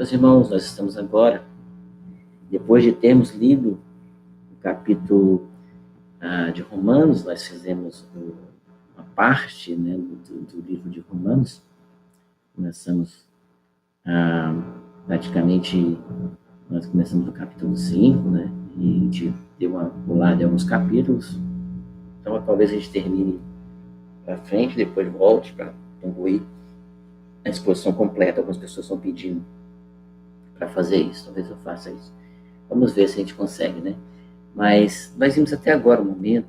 Meus irmãos, nós estamos agora, depois de termos lido o capítulo de Romanos, nós fizemos uma parte, né, do livro de Romanos. Começamos praticamente, nós começamos no capítulo 5, né, e a gente deu uma pulada em alguns capítulos. Então, talvez a gente termine para frente, depois volte para concluir a exposição completa. Algumas pessoas estão pedindo para fazer isso, talvez eu faça isso. Vamos ver se a gente consegue, né? Mas nós vimos até agora o momento,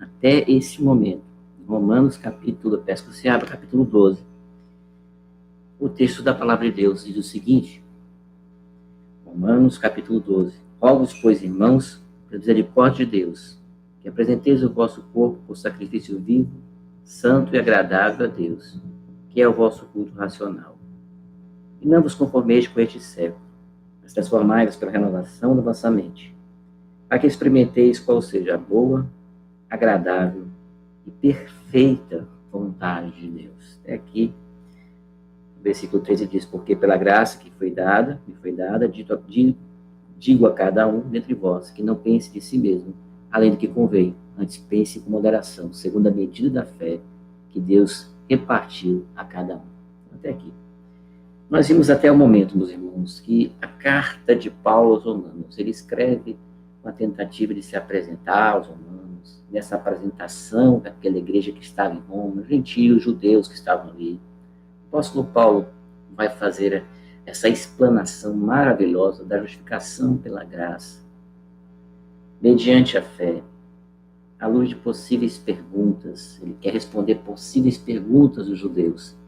até esse momento, Romanos capítulo, peço que você abra, capítulo 12. O texto da palavra de Deus diz o seguinte, Romanos capítulo 12. Rogo-vos, pois, irmãos, pela misericórdia de Deus, que apresenteis o vosso corpo por sacrifício vivo, santo e agradável a Deus, que é o vosso culto racional. E não vos conformeis com este século, mas transformai-vos pela renovação da vossa mente, para que experimenteis qual seja a boa, agradável e perfeita vontade de Deus. Até aqui, no versículo 13 diz, porque pela graça que me foi dada, digo a cada um dentre vós, que não pense de si mesmo, além do que convém, antes pense com moderação, segundo a medida da fé que Deus repartiu a cada um. Até aqui. Nós vimos até o momento, meus irmãos, que a carta de Paulo aos Romanos, ele escreve uma tentativa de se apresentar aos romanos, nessa apresentação daquela igreja que estava em Roma, gentios, judeus que estavam ali. O apóstolo Paulo vai fazer essa explanação maravilhosa da justificação pela graça, mediante a fé, à luz de possíveis perguntas. Ele quer responder possíveis perguntas dos judeus.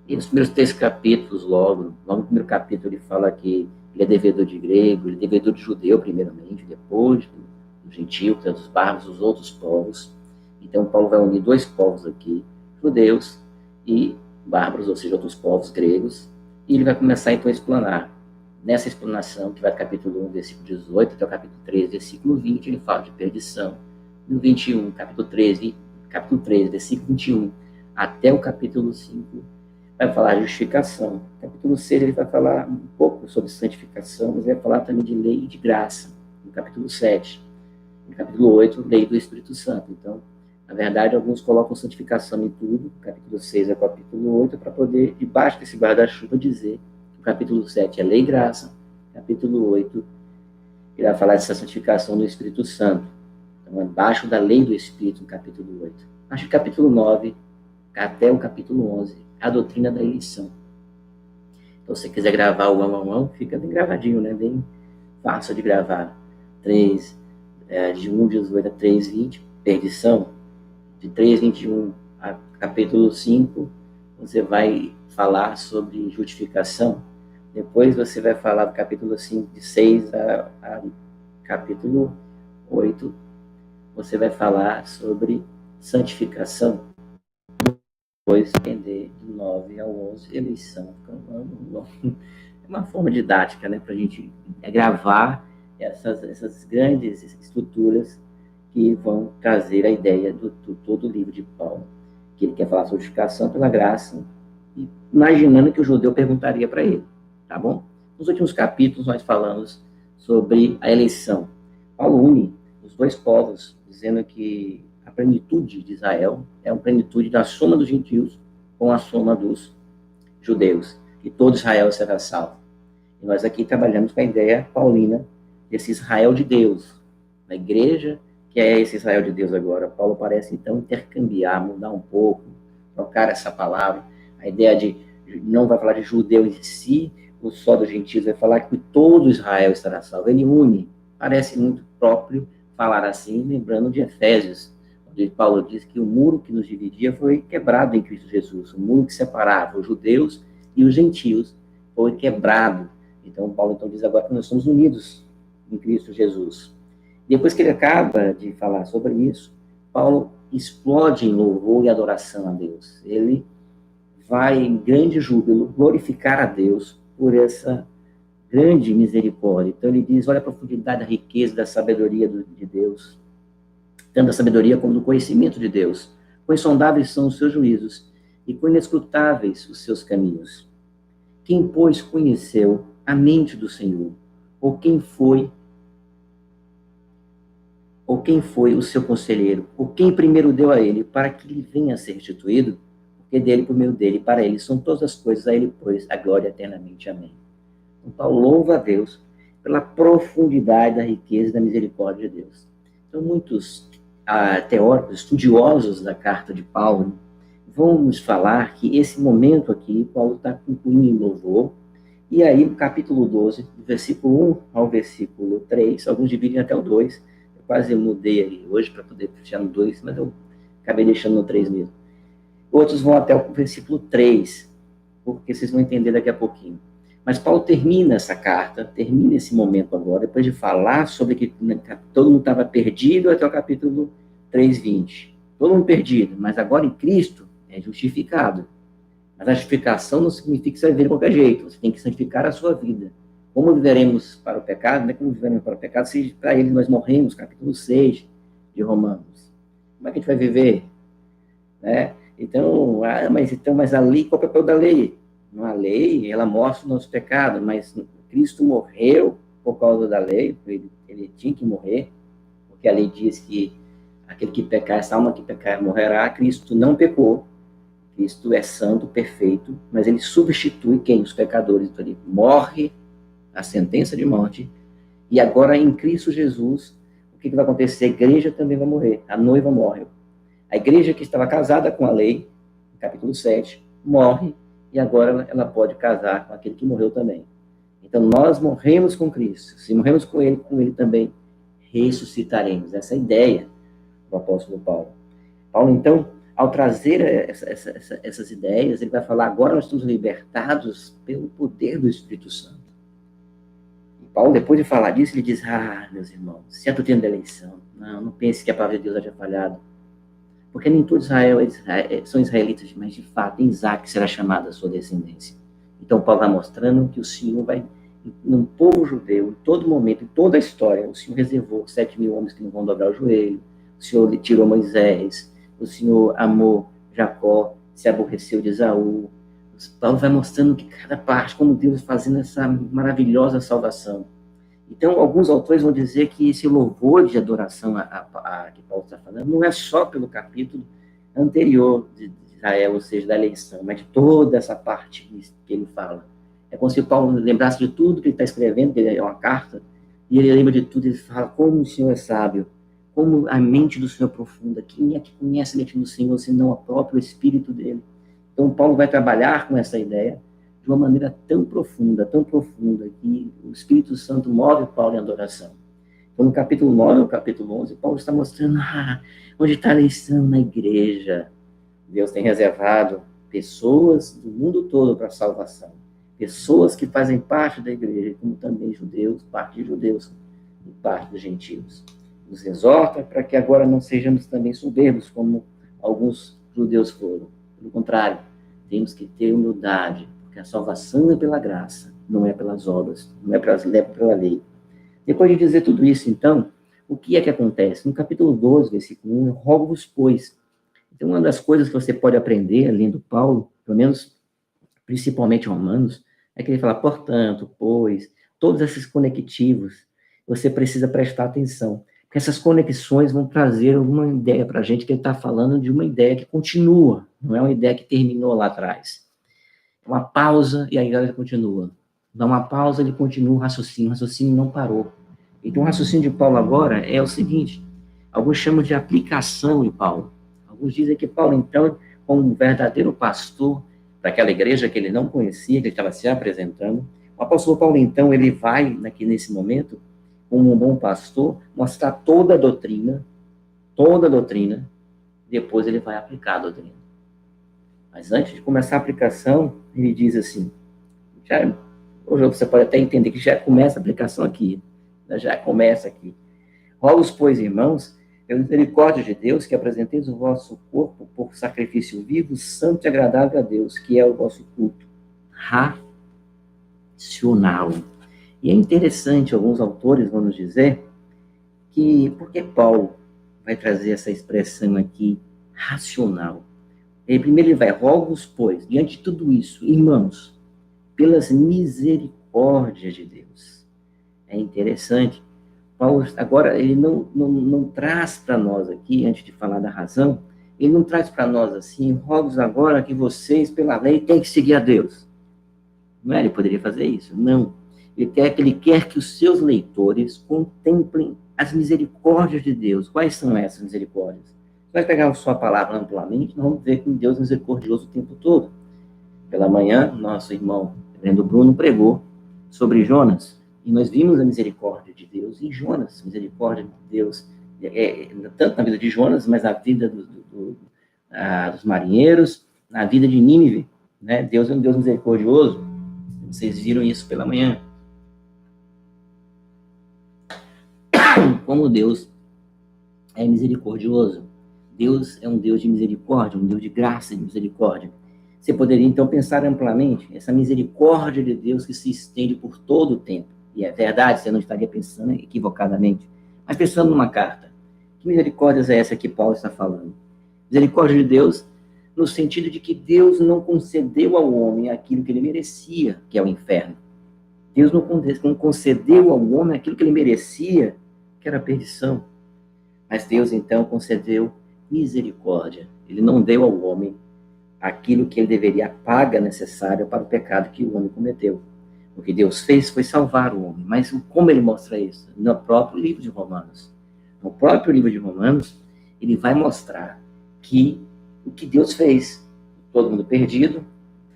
E nos primeiros 3 capítulos, logo no primeiro capítulo, ele fala que ele é devedor de grego, ele é devedor de judeu, primeiramente, depois do gentio, dos bárbaros, dos outros povos. Então, Paulo vai unir 2 povos aqui, judeus e bárbaros, ou seja, outros povos gregos, e ele vai começar, então, a explanar. Nessa explanação, que vai do capítulo 1, versículo 18, até o capítulo 3, versículo 20, ele fala de perdição. No 21, capítulo 3, versículo 21, até o capítulo 5, vai falar de justificação. No capítulo 6 ele vai falar um pouco sobre santificação, mas vai falar também de lei e de graça. No capítulo 7. No capítulo 8, lei do Espírito Santo. Então, na verdade, alguns colocam santificação em tudo, capítulo 6 ao capítulo 8, para poder, debaixo desse guarda-chuva, dizer que o capítulo 7 é lei e graça, capítulo 8 ele vai falar dessa santificação do Espírito Santo. Então, abaixo da lei do Espírito, no capítulo 8. Acho que capítulo 9 até o capítulo 11, a doutrina da eleição. Então, se você quiser gravar o mão, fica bem gravadinho, né? Bem fácil de gravar. De 1:18 a 3:20, perdição. De 3:21 a capítulo 5, você vai falar sobre justificação. Depois você vai falar do capítulo 5, de 6 a capítulo 8, você vai falar sobre santificação. Depois, entender do 9 ao 11, eleição. É uma forma didática, né, para a gente gravar essas grandes estruturas que vão trazer a ideia do todo o livro de Paulo, que ele quer falar sobre justificação pela graça, e imaginando que o judeu perguntaria para ele, tá bom? Nos últimos capítulos nós falamos sobre a eleição. Paulo une os 2 povos, dizendo que a plenitude de Israel é uma plenitude da soma dos gentios com a soma dos judeus, e todo Israel será salvo. E nós aqui trabalhamos com a ideia paulina desse Israel de Deus, na igreja, que é esse Israel de Deus agora. Paulo parece, então, intercambiar, mudar um pouco, trocar essa palavra, a ideia de, não vai falar de judeu em si, ou só dos gentios, vai falar que todo Israel estará salvo. Ele une, parece muito próprio falar assim, lembrando de Efésios, onde Paulo diz que o muro que nos dividia foi quebrado em Cristo Jesus, o muro que separava os judeus e os gentios foi quebrado. Então, Paulo diz agora que nós somos unidos em Cristo Jesus. Depois que ele acaba de falar sobre isso, Paulo explode em louvor e adoração a Deus. Ele vai em grande júbilo glorificar a Deus por essa grande misericórdia. Então ele diz, olha a profundidade da riqueza, da sabedoria de Deus, tanto da sabedoria como do conhecimento de Deus. Quão insondáveis são os seus juízos e quão inescrutáveis os seus caminhos. Quem, pois, conheceu a mente do Senhor, ou quem foi o seu conselheiro, ou quem primeiro deu a ele, para que ele venha a ser restituído, porque dele, por meio dele, para ele são todas as coisas, a ele, pois, a glória eternamente. Amém. Então, Paulo louva a Deus pela profundidade da riqueza e da misericórdia de Deus. Então, muitos teóricos, estudiosos da carta de Paulo, vão nos falar que esse momento aqui, Paulo está concluindo em louvor, e aí, no capítulo 12, do versículo 1 ao versículo 3, alguns dividem até o 2, eu quase mudei ali hoje para poder fechar no 2, mas eu acabei deixando no 3 mesmo. Outros vão até o versículo 3, porque vocês vão entender daqui a pouquinho. Mas Paulo termina essa carta, termina esse momento agora, depois de falar sobre que todo mundo estava perdido até o capítulo 3:20. Todo mundo perdido, mas agora em Cristo é justificado. Mas a justificação não significa que você vai viver de qualquer jeito, você tem que santificar a sua vida. Como viveremos para o pecado? Não é como viveremos para o pecado, se para ele nós morremos, capítulo 6 de Romanos. Como é que a gente vai viver? Né? Mas a lei, qual é o papel da lei? A lei, ela mostra o nosso pecado, mas Cristo morreu por causa da lei, ele tinha que morrer, porque a lei diz que aquele que pecar, essa alma que pecar morrerá. Cristo não pecou, Cristo é santo, perfeito, mas ele substitui quem? Os pecadores. Então ele morre a sentença de morte, e agora em Cristo Jesus, o que vai acontecer? A igreja também vai morrer, a noiva morre. A igreja que estava casada com a lei, no capítulo 7, morre, e agora ela pode casar com aquele que morreu também. Então, nós morremos com Cristo. Se morremos com ele também ressuscitaremos. Essa é a ideia do apóstolo Paulo. Paulo, então, ao trazer essas ideias, ele vai falar, agora nós estamos libertados pelo poder do Espírito Santo. E Paulo, depois de falar disso, ele diz, meus irmãos, certo tempo da eleição, não pense que a palavra de Deus haja falhado. Porque nem todo Israel são israelitas, mas de fato, em Isaac será chamada a sua descendência. Então, Paulo vai mostrando que o Senhor vai, no povo judeu, em todo momento, em toda a história, o Senhor reservou 7.000 homens que não vão dobrar o joelho, o Senhor tirou Moisés, o Senhor amou Jacó, se aborreceu de Esaú. Paulo vai mostrando que cada parte, como Deus fazendo essa maravilhosa salvação. Então, alguns autores vão dizer que esse louvor de adoração que Paulo está falando não é só pelo capítulo anterior de Israel, ou seja, da eleição, mas de toda essa parte que ele fala. É como se Paulo lembrasse de tudo que ele está escrevendo, que é uma carta, e ele lembra de tudo, ele fala como o Senhor é sábio, como a mente do Senhor é profunda. Quem é que conhece a mente do Senhor, senão o próprio Espírito dele? Então, Paulo vai trabalhar com essa ideia de uma maneira tão profunda, que o Espírito Santo move Paulo em adoração. Então, no capítulo 9 ao capítulo 11, Paulo está mostrando onde está a eleição na igreja. Deus tem reservado pessoas do mundo todo para a salvação. Pessoas que fazem parte da igreja, como também judeus, parte de judeus e parte dos gentios. Nos exorta para que agora não sejamos também soberbos, como alguns judeus foram. Pelo contrário, temos que ter humildade, porque a salvação é pela graça, não é pelas obras, não é pela lei. Depois de dizer tudo isso, então, o que é que acontece? No capítulo 12, versículo 1, rogo-vos, pois. Então, uma das coisas que você pode aprender, lendo Paulo, pelo menos, principalmente Romanos, é que ele fala, portanto, pois, todos esses conectivos, você precisa prestar atenção, porque essas conexões vão trazer alguma ideia para a gente, que ele está falando de uma ideia que continua, não é uma ideia que terminou lá atrás. Uma pausa e aí ele continua. Dá uma pausa, ele continua o raciocínio não parou. Então, o raciocínio de Paulo agora é o seguinte, alguns chamam de aplicação em Paulo. Alguns dizem que Paulo, então, como um verdadeiro pastor daquela igreja que ele não conhecia, que ele estava se apresentando, o apóstolo Paulo, então, ele vai, nesse momento, como um bom pastor, mostrar toda a doutrina, depois ele vai aplicar a doutrina. Mas antes de começar a aplicação, ele diz assim, hoje você pode até entender que já começa a aplicação aqui, já começa aqui. Rogo-vos, pois, irmãos, pela misericórdia de Deus, que apresenteis o vosso corpo por sacrifício vivo, santo e agradável a Deus, que é o vosso culto racional. E é interessante, alguns autores vão nos dizer que, por que Paulo vai trazer essa expressão aqui, racional? Primeiro ele vai, rogo-vos, pois, diante de tudo isso, irmãos, pelas misericórdias misericórdia de Deus. É interessante. Paulo, agora, ele não traz para nós aqui, antes de falar da razão, ele não traz para nós assim, rogo agora que vocês, pela lei, têm que seguir a Deus. Não é? Ele poderia fazer isso? Não. Ele quer que os seus leitores contemplem as misericórdias de Deus. Quais são essas misericórdias? Você vai pegar a sua palavra amplamente, nós vamos ver que Deus é misericordioso o tempo todo. Pela manhã, nosso irmão, reverendo Bruno, pregou sobre Jonas, e nós vimos a misericórdia de Deus em Jonas, misericórdia de Deus, tanto na vida de Jonas, mas na vida dos marinheiros, na vida de Nínive, né? Deus é um Deus misericordioso. Vocês viram isso pela manhã. Como Deus é misericordioso. Deus é um Deus de misericórdia, um Deus de graça e de misericórdia. Você poderia, então, pensar amplamente essa misericórdia de Deus que se estende por todo o tempo. E é verdade, você não estaria pensando equivocadamente. Mas pensando numa carta, que misericórdia é essa que Paulo está falando? Misericórdia de Deus no sentido de que Deus não concedeu ao homem aquilo que ele merecia, que é o inferno. Deus não concedeu ao homem aquilo que ele merecia, que era a perdição. Mas Deus, então, concedeu misericórdia. Ele não deu ao homem aquilo que ele deveria, a paga necessária para o pecado que o homem cometeu. O que Deus fez foi salvar o homem. Mas como ele mostra isso? No próprio livro de Romanos. No próprio livro de Romanos, ele vai mostrar que o que Deus fez, todo mundo perdido,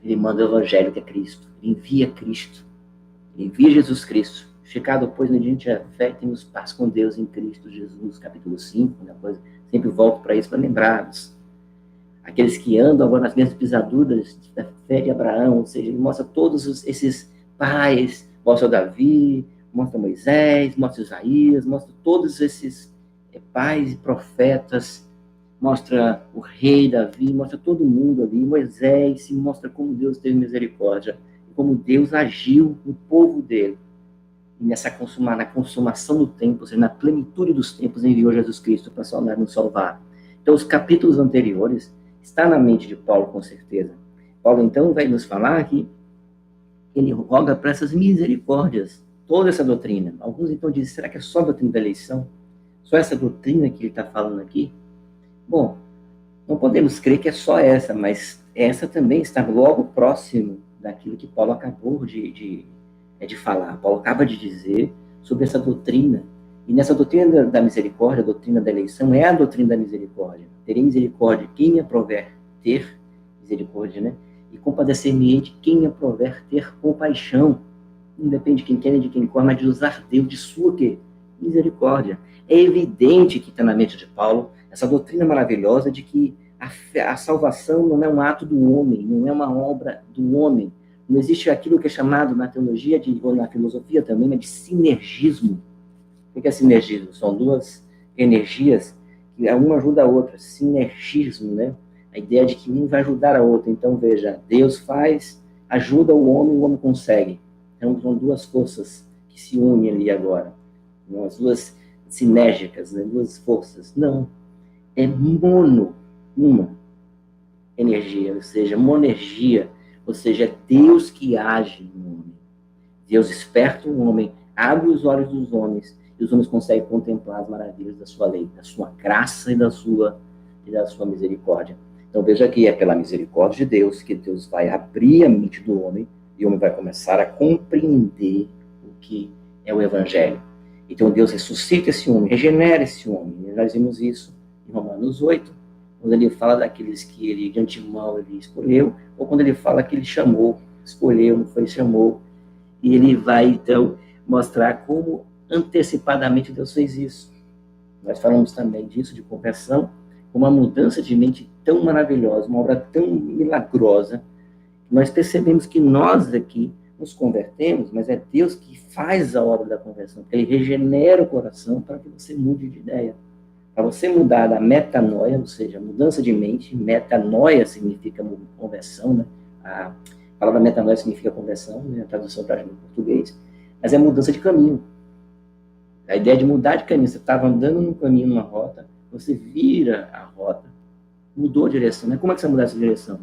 ele manda o evangelho que é Cristo. Ele envia Cristo. Ele envia Jesus Cristo. Chegado, pois, mediante a fé, temos paz com Deus em Cristo Jesus, capítulo 5, né? Sempre volto para isso para lembrá-los. Aqueles que andam agora nas mesmas pisaduras da fé de Abraão, ou seja, ele mostra todos esses pais, mostra Davi, mostra Moisés, mostra Isaías, mostra todos esses pais e profetas, mostra o rei Davi, mostra todo mundo ali, Moisés, e mostra como Deus teve misericórdia, como Deus agiu no povo dele. E na consumação do tempo, ou seja, na plenitude dos tempos, enviou Jesus Cristo para nos salvar. Então, os capítulos anteriores está na mente de Paulo, com certeza. Paulo, então, vai nos falar que ele roga para essas misericórdias, toda essa doutrina. Alguns, então, dizem, será que é só a doutrina da eleição? Só essa doutrina que ele está falando aqui? Bom, não podemos crer que é só essa, mas essa também está logo próximo daquilo que Paulo acabou de falar. Paulo acaba de dizer sobre essa doutrina. E nessa doutrina da misericórdia, a doutrina da eleição, é a doutrina da misericórdia. Terei misericórdia de quem me aprover ter misericórdia, né? E compadecer-me de quem me aprover ter compaixão. Não depende de quem quer nem de quem corre, mas de usar Deus de sua misericórdia. É evidente que está na mente de Paulo essa doutrina maravilhosa de que a salvação não é um ato do homem, não é uma obra do homem. Não existe aquilo que é chamado na teologia ou na filosofia também, mas de sinergismo. O que é sinergismo? São duas energias que uma ajuda a outra. Sinergismo, né? A ideia de que um vai ajudar a outra. Então, veja, Deus faz, ajuda o homem consegue. Então, são duas forças que se unem ali agora. As duas sinérgicas, né? Duas forças. Não. É uma energia, ou seja, monergia. Ou seja, é Deus que age no homem. Deus desperta o homem, abre os olhos dos homens, e os homens conseguem contemplar as maravilhas da sua lei, da sua graça e da sua misericórdia. Então veja que é pela misericórdia de Deus que Deus vai abrir a mente do homem, e o homem vai começar a compreender o que é o Evangelho. Então Deus ressuscita esse homem, regenera esse homem. E nós vimos isso em Romanos 8, quando ele fala daqueles que ele de antemão ele escolheu, ou quando ele fala que ele chamou, escolheu, não foi, chamou. E ele vai, então, mostrar como antecipadamente Deus fez isso. Nós falamos também disso, de conversão, uma mudança de mente tão maravilhosa, uma obra tão milagrosa, que nós percebemos que nós aqui nos convertemos, mas é Deus que faz a obra da conversão, que Ele regenera o coração para que você mude de ideia. Para você mudar da metanoia, ou seja, mudança de mente, metanoia significa conversão, né? A palavra metanoia significa conversão, né? A tradução para o português, mas é mudança de caminho. A ideia de mudar de caminho, você estava andando num caminho, numa rota, você vira a rota, mudou a direção, né? Como é que você vai mudar essa direção?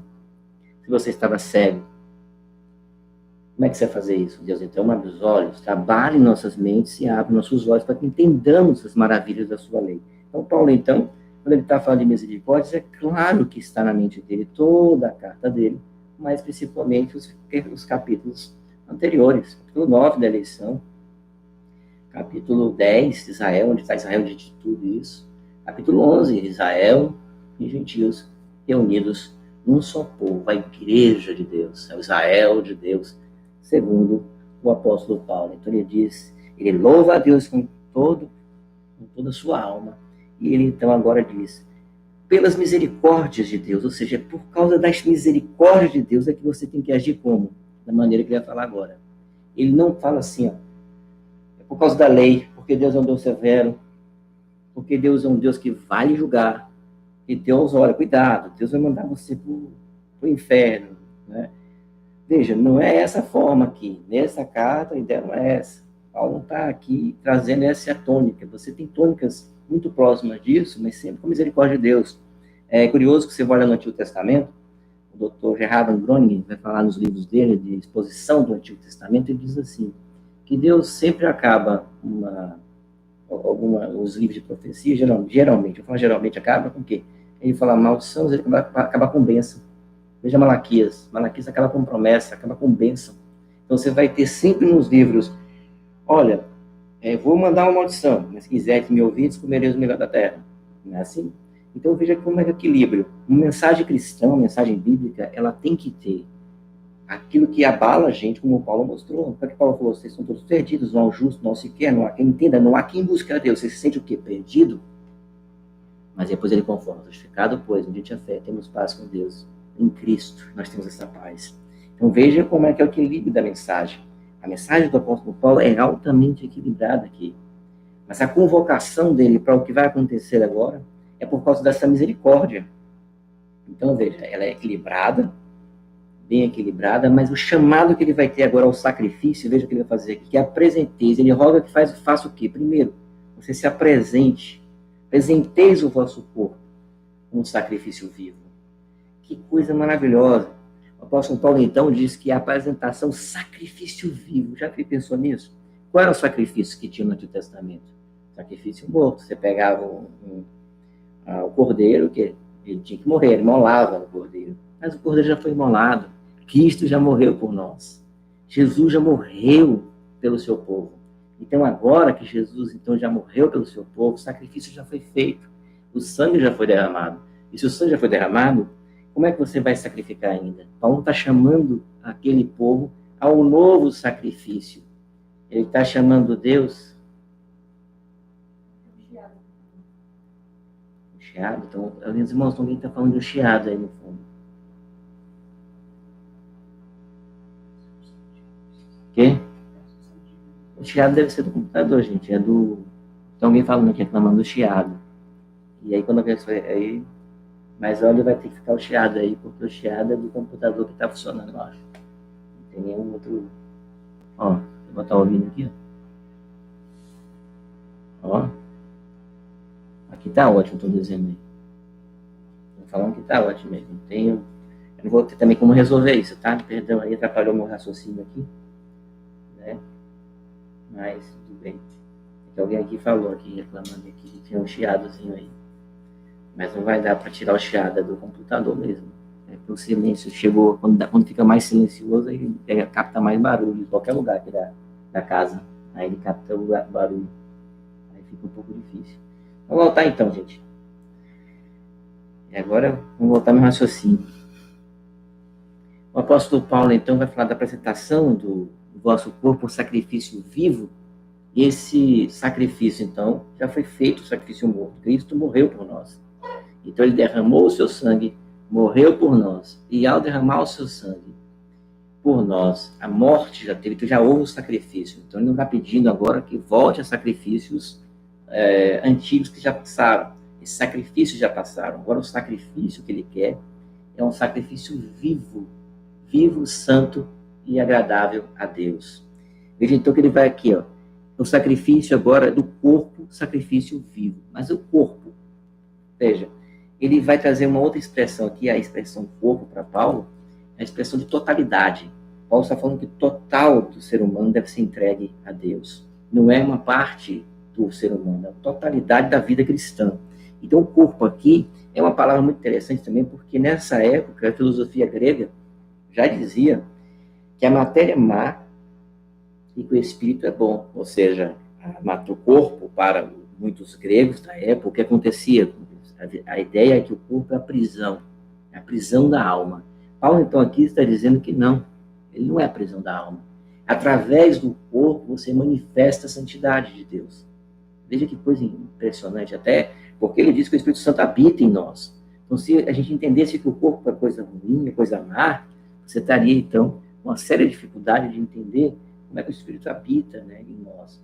Se você estava cego, Como é que você vai fazer isso? Deus, então, abre os olhos, trabalhe em nossas mentes e abre nossos olhos para que entendamos as maravilhas da sua lei. Então, Paulo, então, quando ele está falando de misericórdia, é claro que está na mente dele toda a carta dele, mas principalmente os capítulos anteriores. Capítulo 9 da eleição, capítulo 10, Israel, onde está Israel diante de tudo isso. Capítulo 11, Israel e gentios reunidos num só povo, a igreja de Deus, é o Israel de Deus, segundo o apóstolo Paulo. Então ele diz, ele louva a Deus com toda a sua alma, e ele então agora diz, pelas misericórdias de Deus, ou seja, é por causa das misericórdias de Deus é que você tem que agir como? Da maneira que ele vai falar agora. Ele não fala assim, ó, é por causa da lei, porque Deus é um Deus severo, porque Deus é um Deus que vai julgar, e Deus, olha, cuidado, Deus vai mandar você para o inferno, né? Veja, não é essa forma aqui, nessa carta a ideia não é essa. Paulo não está aqui trazendo essa tônica, você tem tônicas muito próximas disso, mas sempre com misericórdia de Deus. É curioso que você olha no Antigo Testamento, o Dr. Gerhard Groningen vai falar nos livros dele de exposição do Antigo Testamento, ele diz assim, que Deus sempre acaba os livros de profecia, geralmente, eu falo geralmente, acaba com o quê? Ele fala maldição, ele acaba com bênção. Veja Malaquias acaba com promessa, acaba com bênção. Então você vai ter sempre nos livros, olha, vou mandar uma maldição, mas se quiser me ouvir, comereis o melhor da terra. Não é assim? Então veja como é que é o equilíbrio. Uma mensagem cristã, uma mensagem bíblica, ela tem que ter aquilo que abala a gente, como o Paulo mostrou. Porque Paulo falou, vocês são todos perdidos, não há o justo, não se quer, não há quem entenda, não há quem busque a Deus. Você se sente o quê? Perdido? Mas depois ele conforma, justificado, pois, mediante a fé, temos paz com Deus. Em Cristo, nós temos essa paz. Então veja como é que é o equilíbrio da mensagem. A mensagem do apóstolo Paulo é altamente equilibrada aqui. Mas a convocação dele para o que vai acontecer agora é por causa dessa misericórdia. Então veja, ela é equilibrada, bem equilibrada, mas o chamado que ele vai ter agora ao sacrifício, veja o que ele vai fazer aqui, que é apresenteis. Ele roga que faça o quê? Primeiro, você se apresenteis o vosso corpo como um sacrifício vivo. Que coisa maravilhosa. O apóstolo Paulo, então, diz que a apresentação, sacrifício vivo. Já pensou nisso? Qual era o sacrifício que tinha no Antigo Testamento? Sacrifício morto. Você pegava o cordeiro, que ele tinha que morrer, ele imolava o cordeiro. Mas o cordeiro já foi imolado. Cristo já morreu por nós. Jesus já morreu pelo seu povo. Então, agora que Jesus então já morreu pelo seu povo, o sacrifício já foi feito. O sangue já foi derramado. E se o sangue já foi derramado, como é que você vai sacrificar ainda? Paulo está chamando aquele povo ao novo sacrifício. Ele está chamando Deus. O chiado. Então, meus irmãos, alguém está falando de um chiado aí no fundo. O quê? O chiado deve ser do computador, gente. É do. Tem alguém falando aqui, reclamando do chiado. E aí, quando a pessoa. Aí... Mas olha, vai ter que ficar o chiado aí, porque o chiado é do computador que está funcionando, eu acho. Não tem nenhum outro. Ó, vou botar o ouvido aqui, ó. Aqui tá ótimo, tô dizendo aí. Tô falando que tá ótimo mesmo. Eu não vou ter também como resolver isso, tá? Perdão aí, atrapalhou meu raciocínio aqui. Né? Mas, tudo bem. É alguém aqui falou, aqui, reclamando aqui, que tinha um chiadozinho aí. Mas não vai dar para tirar o chiado do computador mesmo. O silêncio chegou, quando fica mais silencioso, ele capta mais barulho em qualquer lugar aqui da casa. Aí ele capta o barulho. Aí fica um pouco difícil. Vamos voltar então, gente. E agora vamos voltar no raciocínio. O apóstolo Paulo então vai falar da apresentação do vosso corpo, sacrifício vivo. E esse sacrifício então já foi feito, o sacrifício morto. Cristo morreu por nós. Então ele derramou o seu sangue, morreu por nós. E ao derramar o seu sangue por nós, a morte já teve, então já houve o sacrifício. Então ele não está pedindo agora que volte a sacrifícios antigos que já passaram. Esses sacrifícios já passaram. Agora o sacrifício que ele quer é um sacrifício vivo, santo e agradável a Deus. Veja então que ele vai aqui, ó. O sacrifício agora do corpo, sacrifício vivo. Mas o corpo, veja, ele vai trazer uma outra expressão aqui, a expressão corpo para Paulo, a expressão de totalidade. Paulo está falando que o total do ser humano deve ser entregue a Deus. Não é uma parte do ser humano, é a totalidade da vida cristã. Então, o corpo aqui é uma palavra muito interessante também, porque nessa época a filosofia grega já dizia que a matéria é má e que o espírito é bom. Ou seja, o corpo, para muitos gregos da época, o que acontecia? A ideia é que o corpo é a prisão da alma. Paulo, então, aqui está dizendo que não, ele não é a prisão da alma. Através do corpo, você manifesta a santidade de Deus. Veja que coisa impressionante, até porque ele diz que o Espírito Santo habita em nós. Então, se a gente entendesse que o corpo é coisa ruim, é coisa má, você estaria, então, com uma séria dificuldade de entender como é que o Espírito habita, né, em nós.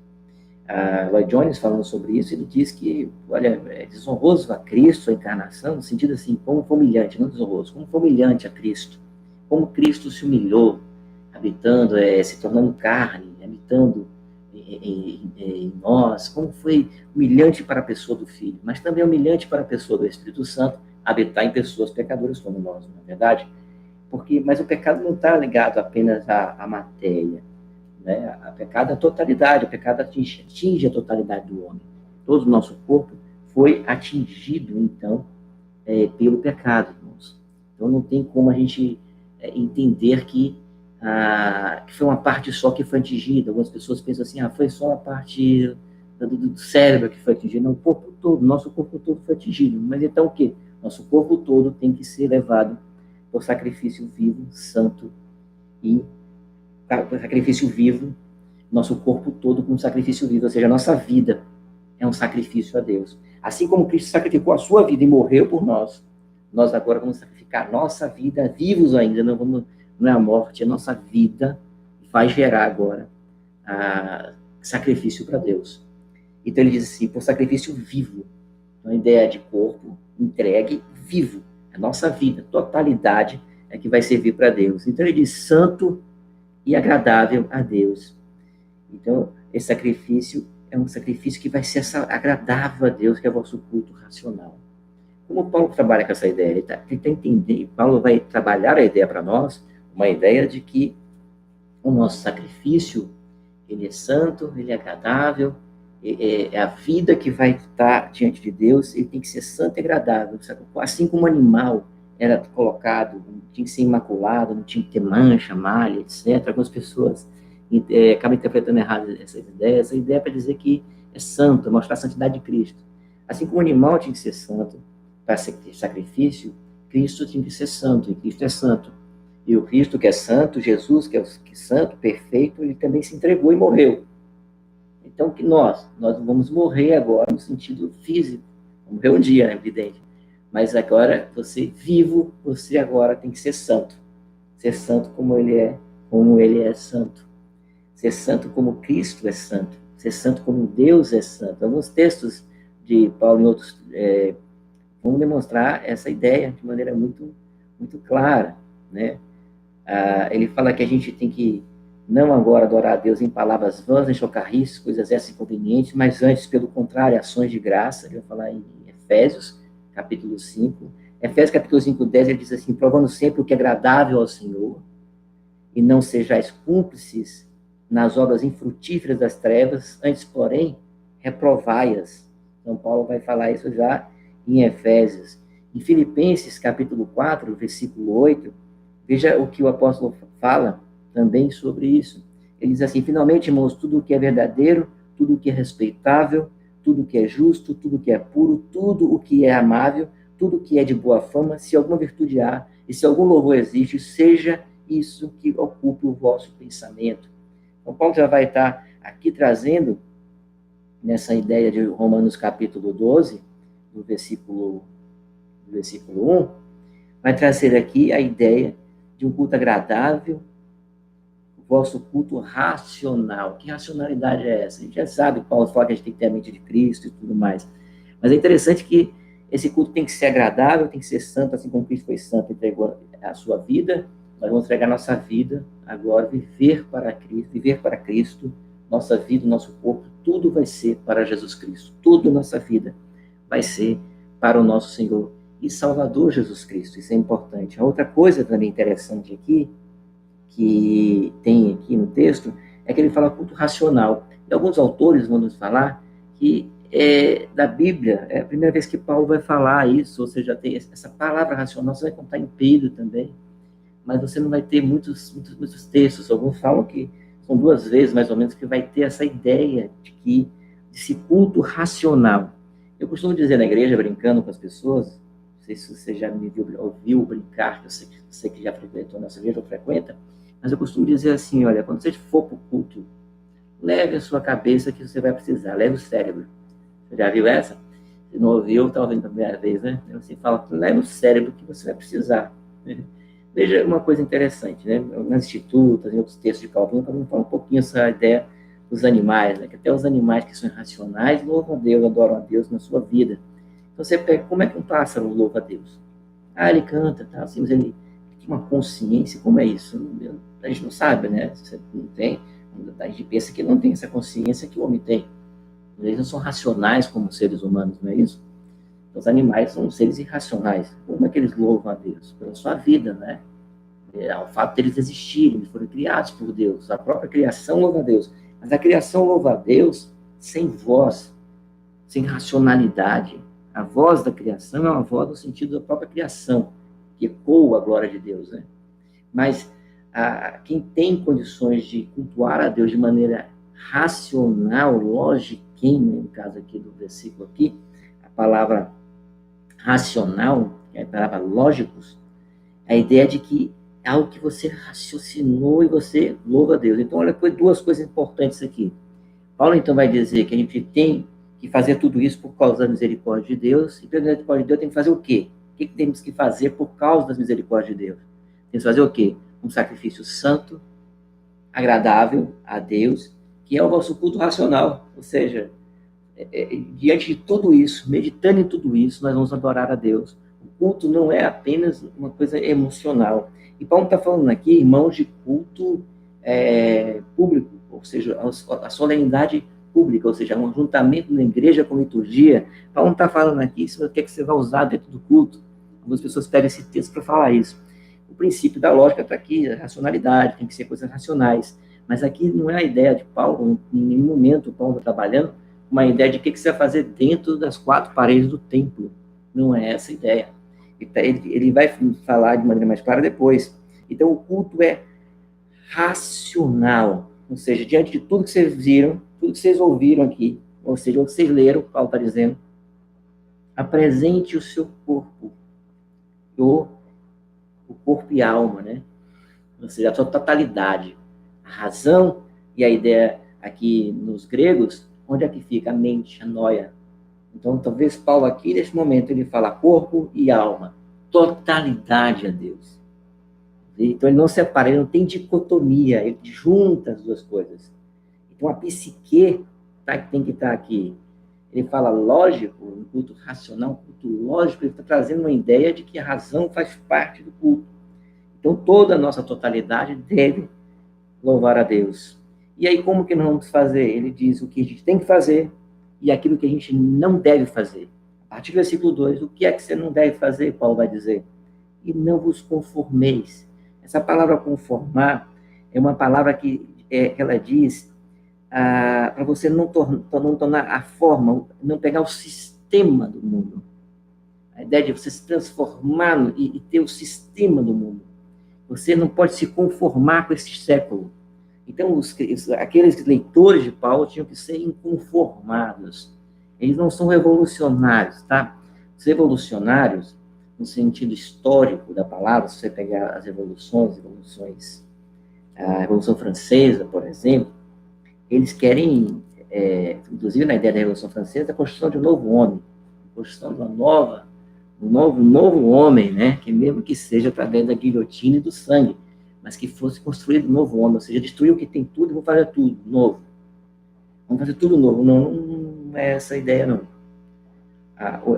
Lloyd Jones, falando sobre isso, ele diz que, olha, é desonroso a Cristo, a encarnação, no sentido assim, como foi humilhante, não desonroso, como foi humilhante a Cristo, como Cristo se humilhou, habitando, se tornando carne, habitando em nós, como foi humilhante para a pessoa do Filho, mas também humilhante para a pessoa do Espírito Santo, habitar em pessoas pecadoras como nós, não é verdade? Mas o pecado não está ligado apenas à matéria, né? A pecado é a totalidade, o pecado atinge a totalidade do homem. Todo o nosso corpo foi atingido, então, pelo pecado, irmãos. Então não tem como a gente entender que foi uma parte só que foi atingida. Algumas pessoas pensam assim, foi só a parte do cérebro que foi atingida. Não, o corpo todo, nosso corpo todo foi atingido. Mas então o quê? Nosso corpo todo tem que ser levado por sacrifício vivo, santo e por sacrifício vivo, nosso corpo todo como sacrifício vivo, ou seja, a nossa vida é um sacrifício a Deus. Assim como Cristo sacrificou a sua vida e morreu por nós, nós agora vamos sacrificar a nossa vida, vivos ainda, não é a morte, a nossa vida vai gerar agora sacrifício para Deus. Então ele diz assim, por sacrifício vivo, então, a ideia de corpo entregue vivo, a nossa vida, totalidade é que vai servir para Deus. Então ele diz santo e agradável a Deus. Então, esse sacrifício é um sacrifício que vai ser agradável a Deus, que é o vosso culto racional. Como Paulo trabalha com essa ideia? Ele tenta entender, Paulo vai trabalhar a ideia para nós, uma ideia de que o nosso sacrifício, ele é santo, ele é agradável, é a vida que vai estar diante de Deus, ele tem que ser santo e agradável. Assim como o animal era colocado, tinha que ser imaculado, não tinha que ter mancha, malha, etc. Algumas pessoas acabam interpretando errado essa ideia. Essa ideia é para dizer que é santo, mostrar a santidade de Cristo. Assim como o animal tinha que ser santo para ser sacrifício, Cristo tinha que ser santo, e Cristo é santo. E o Cristo que é santo, Jesus que é santo, perfeito, ele também se entregou e morreu. Então, que nós vamos morrer agora no sentido físico. Vamos morrer um dia, é evidente. Mas agora, você vivo, você agora tem que ser santo. Ser santo como ele é santo. Ser santo como Cristo é santo. Ser santo como Deus é santo. Alguns textos de Paulo e outros vão demonstrar essa ideia de maneira muito, muito clara, né? Ele fala que a gente tem que não agora adorar a Deus em palavras vãs, em chocarrices, coisas essas inconvenientes, mas antes, pelo contrário, ações de graça. Ele vai falar em Efésios, capítulo 5. Efésios, capítulo 5, 10, ele diz assim, provando sempre o que é agradável ao Senhor, e não sejais cúmplices nas obras infrutíferas das trevas, antes, porém, reprovai-as. Então, Paulo vai falar isso já em Efésios. Em Filipenses, capítulo 4, versículo 8, veja o que o apóstolo fala também sobre isso. Ele diz assim, finalmente, irmãos, tudo o que é verdadeiro, tudo o que é respeitável, tudo o que é justo, tudo o que é puro, tudo o que é amável, tudo o que é de boa fama, se alguma virtude há, e se algum louvor existe, seja isso que ocupe o vosso pensamento. Então, Paulo já vai estar aqui trazendo, nessa ideia de Romanos capítulo 12, do versículo 1, vai trazer aqui a ideia de um culto agradável, o vosso culto racional. Que racionalidade é essa? A gente já sabe, Paulo fala que a gente tem que ter a mente de Cristo e tudo mais. Mas é interessante que esse culto tem que ser agradável, tem que ser santo, assim como Cristo foi santo, entregou a sua vida. Nós vamos entregar nossa vida agora, viver para Cristo, nossa vida, nosso corpo, tudo vai ser para Jesus Cristo. Tudo nossa vida vai ser para o nosso Senhor e Salvador Jesus Cristo. Isso é importante. A outra coisa também interessante aqui, que tem aqui no texto é que ele fala culto racional. E alguns autores vão nos falar que da Bíblia é a primeira vez que Paulo vai falar isso, ou seja, tem essa palavra racional, você vai contar em Pedro também, mas você não vai ter muitos textos. Alguns falam que são 2 vezes, mais ou menos, que vai ter essa ideia de esse culto racional. Eu costumo dizer na igreja, brincando com as pessoas, não sei se você já me ouviu brincar, eu sei que você que já frequentou nossa igreja ou frequenta, mas eu costumo dizer assim, olha, quando você for para o culto, leve a sua cabeça que você vai precisar, leve o cérebro. Você já viu essa? Se não ouviu, está ouvindo a primeira vez, né? Você fala, leve o cérebro que você vai precisar. Veja uma coisa interessante, né? Nas institutas, em outros textos de Calvino, também fala um pouquinho essa ideia dos animais, né? Que até os animais que são irracionais louvam a Deus, adoram a Deus na sua vida. Então você pega, como é que um pássaro louva a Deus? Ah, ele canta, tá? Assim, mas ele tem uma consciência, como é isso? A gente não sabe, né? Você não tem, a gente pensa que não tem essa consciência que o homem tem. Eles não são racionais como seres humanos, não é isso? Os animais são seres irracionais. Como é que eles louvam a Deus? Pela sua vida, né? Ao fato deles existirem, eles foram criados por Deus. A própria criação louva a Deus. Mas a criação louva a Deus sem voz, sem racionalidade. A voz da criação é uma voz no sentido da própria criação, que ecoa a glória de Deus, né? Mas quem tem condições de cultuar a Deus de maneira racional, lógica, no caso aqui do versículo aqui, a palavra racional, que é a palavra lógicos, a ideia de que é algo que você raciocinou e você louva a Deus. Então, olha, 2 coisas importantes aqui. Paulo, então, vai dizer que a gente tem que fazer tudo isso por causa da misericórdia de Deus, e pela misericórdia de Deus tem que fazer o quê? O que temos que fazer por causa das misericórdias de Deus? Temos que fazer o quê? Um sacrifício santo, agradável a Deus, que é o nosso culto racional, ou seja, diante de tudo isso, meditando em tudo isso, nós vamos adorar a Deus. O culto não é apenas uma coisa emocional. E Paulo está falando aqui, irmãos, de culto público, ou seja, a solenidade pública, ou seja, um ajuntamento na igreja com liturgia. Paulo não está falando aqui o que é que você vai usar dentro do culto. Algumas pessoas pegam esse texto para falar isso. O princípio da lógica está aqui, a racionalidade, tem que ser coisas racionais. Mas aqui não é a ideia de Paulo, em nenhum momento Paulo está trabalhando uma ideia de o que você vai fazer dentro das 4 paredes do templo. Não é essa a ideia. Ele vai falar de maneira mais clara depois. Então, o culto é racional. Ou seja, diante de tudo que vocês viram, tudo que vocês ouviram aqui, ou seja, o que vocês leram, Paulo está dizendo, apresente o seu corpo, o corpo e a alma, né? Ou seja, a sua totalidade. A razão e a ideia aqui nos gregos, onde é que fica a mente, a noia? Então, talvez Paulo aqui, nesse momento, ele fala corpo e alma. Totalidade a Deus. Então, ele não separa, ele não tem dicotomia, ele junta as 2 coisas. Então, a psique tem que estar aqui. Ele fala lógico, um culto racional, um culto lógico, ele está trazendo uma ideia de que a razão faz parte do culto. Então, toda a nossa totalidade deve louvar a Deus. E aí, como que nós vamos fazer? Ele diz o que a gente tem que fazer e aquilo que a gente não deve fazer. A partir do versículo 2, o que é que você não deve fazer, Paulo vai dizer? E não vos conformeis. Essa palavra conformar é uma palavra que ela diz para você não tornar a forma, não pegar o sistema do mundo. A ideia de você se transformar e ter o sistema do mundo. Você não pode se conformar com esse século. Então, aqueles leitores de Paulo tinham que ser inconformados. Eles não são revolucionários, tá? Os revolucionários, no sentido histórico da palavra, se você pegar as revoluções, a Revolução Francesa, por exemplo, eles querem, inclusive na ideia da Revolução Francesa, a construção de um novo homem, a construção de um novo homem, né? Que mesmo que seja através da guilhotina e do sangue, mas que fosse construído um novo homem, ou seja, destruir o que tem tudo e vamos fazer tudo novo. Vamos fazer tudo novo. Não é essa a ideia, não.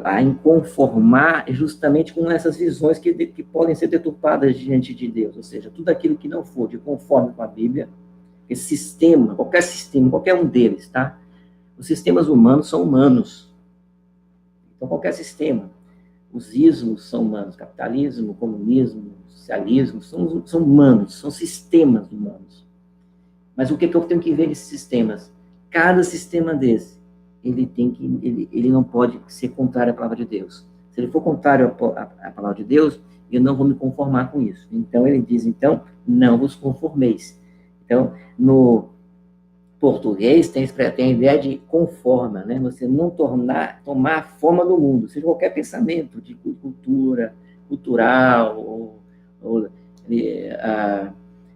A inconformar é justamente com essas visões que podem ser deturpadas diante de Deus, ou seja, tudo aquilo que não for de conforme com a Bíblia, esse sistema, qualquer um deles, tá? Os sistemas humanos são humanos. Então, qualquer sistema. os ismos são humanos, capitalismo, comunismo, socialismo, são humanos, são sistemas humanos. Mas o que eu tenho que ver nesses sistemas? Cada sistema desse, ele não pode ser contrário à palavra de Deus. Se ele for contrário à palavra de Deus, eu não vou me conformar com isso. Então, ele diz, então, não vos conformeis. Então, no português tem a ideia de conforma, né? Você não tomar a forma do mundo, seja qualquer pensamento de cultural,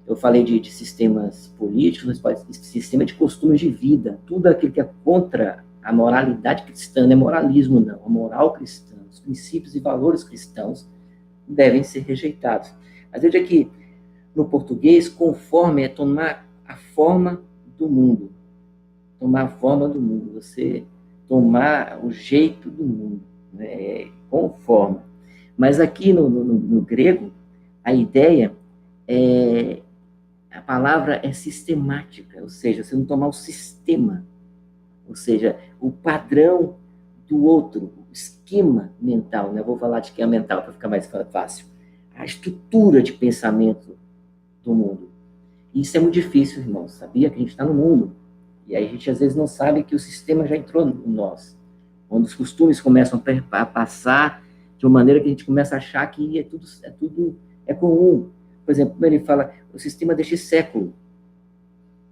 eu falei de sistemas políticos, mas sistema de costumes de vida, tudo aquilo que é contra a moralidade cristã, não é moralismo não, a moral cristã, os princípios e valores cristãos devem ser rejeitados. Mas veja que no português, conforme é tomar a forma do mundo. Tomar a forma do mundo, você tomar o jeito do mundo, né? Conforme. Mas aqui no grego, a ideia é, a palavra é sistemática, ou seja, você não tomar o sistema, ou seja, o padrão do outro, o esquema mental, né? Eu vou falar de esquema mental para ficar mais fácil. A estrutura de pensamento do mundo. Isso é muito difícil, irmãos. Sabia que a gente está no mundo. E aí a gente às vezes não sabe que o sistema já entrou em nós. Quando os costumes começam a passar de uma maneira que a gente começa a achar que tudo é comum. Por exemplo, ele fala o sistema deste século.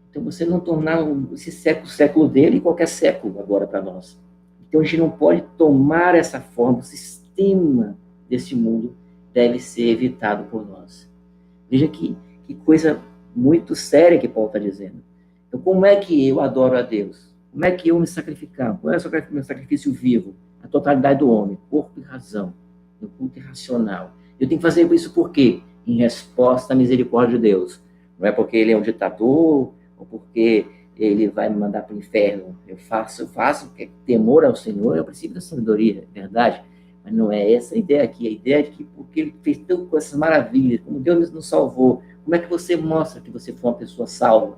Então você não tornar esse século dele qualquer século agora para nós. Então a gente não pode tomar essa forma, o sistema deste mundo deve ser evitado por nós. Veja que coisa muito séria que Paulo está dizendo. Então, como é que eu adoro a Deus? Como é que eu me sacrificar? Qual é o meu sacrifício vivo? A totalidade do homem, corpo e razão, no culto irracional. Eu tenho que fazer isso por quê? Em resposta à misericórdia de Deus. Não é porque ele é um ditador, ou porque ele vai me mandar para o inferno. Eu faço, porque temor ao Senhor é o princípio da sabedoria, é verdade? Mas não é essa a ideia aqui. A ideia é de que porque ele fez tanto com essas maravilhas, como Deus nos salvou, como é que você mostra que você foi uma pessoa salva?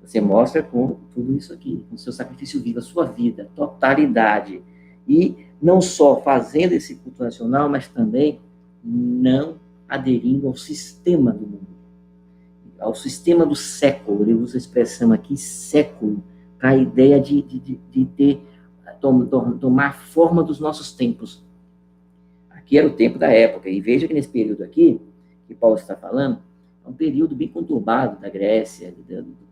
Você mostra com tudo isso aqui, com o seu sacrifício vivo, a sua vida, totalidade. E não só fazendo esse culto nacional, mas também não aderindo ao sistema do mundo, ao sistema do século. Ele usa a expressão aqui, século, para a ideia de tomar a forma dos nossos tempos. Aqui era o tempo da época, e veja que nesse período aqui, que Paulo está falando, é um período bem conturbado da Grécia,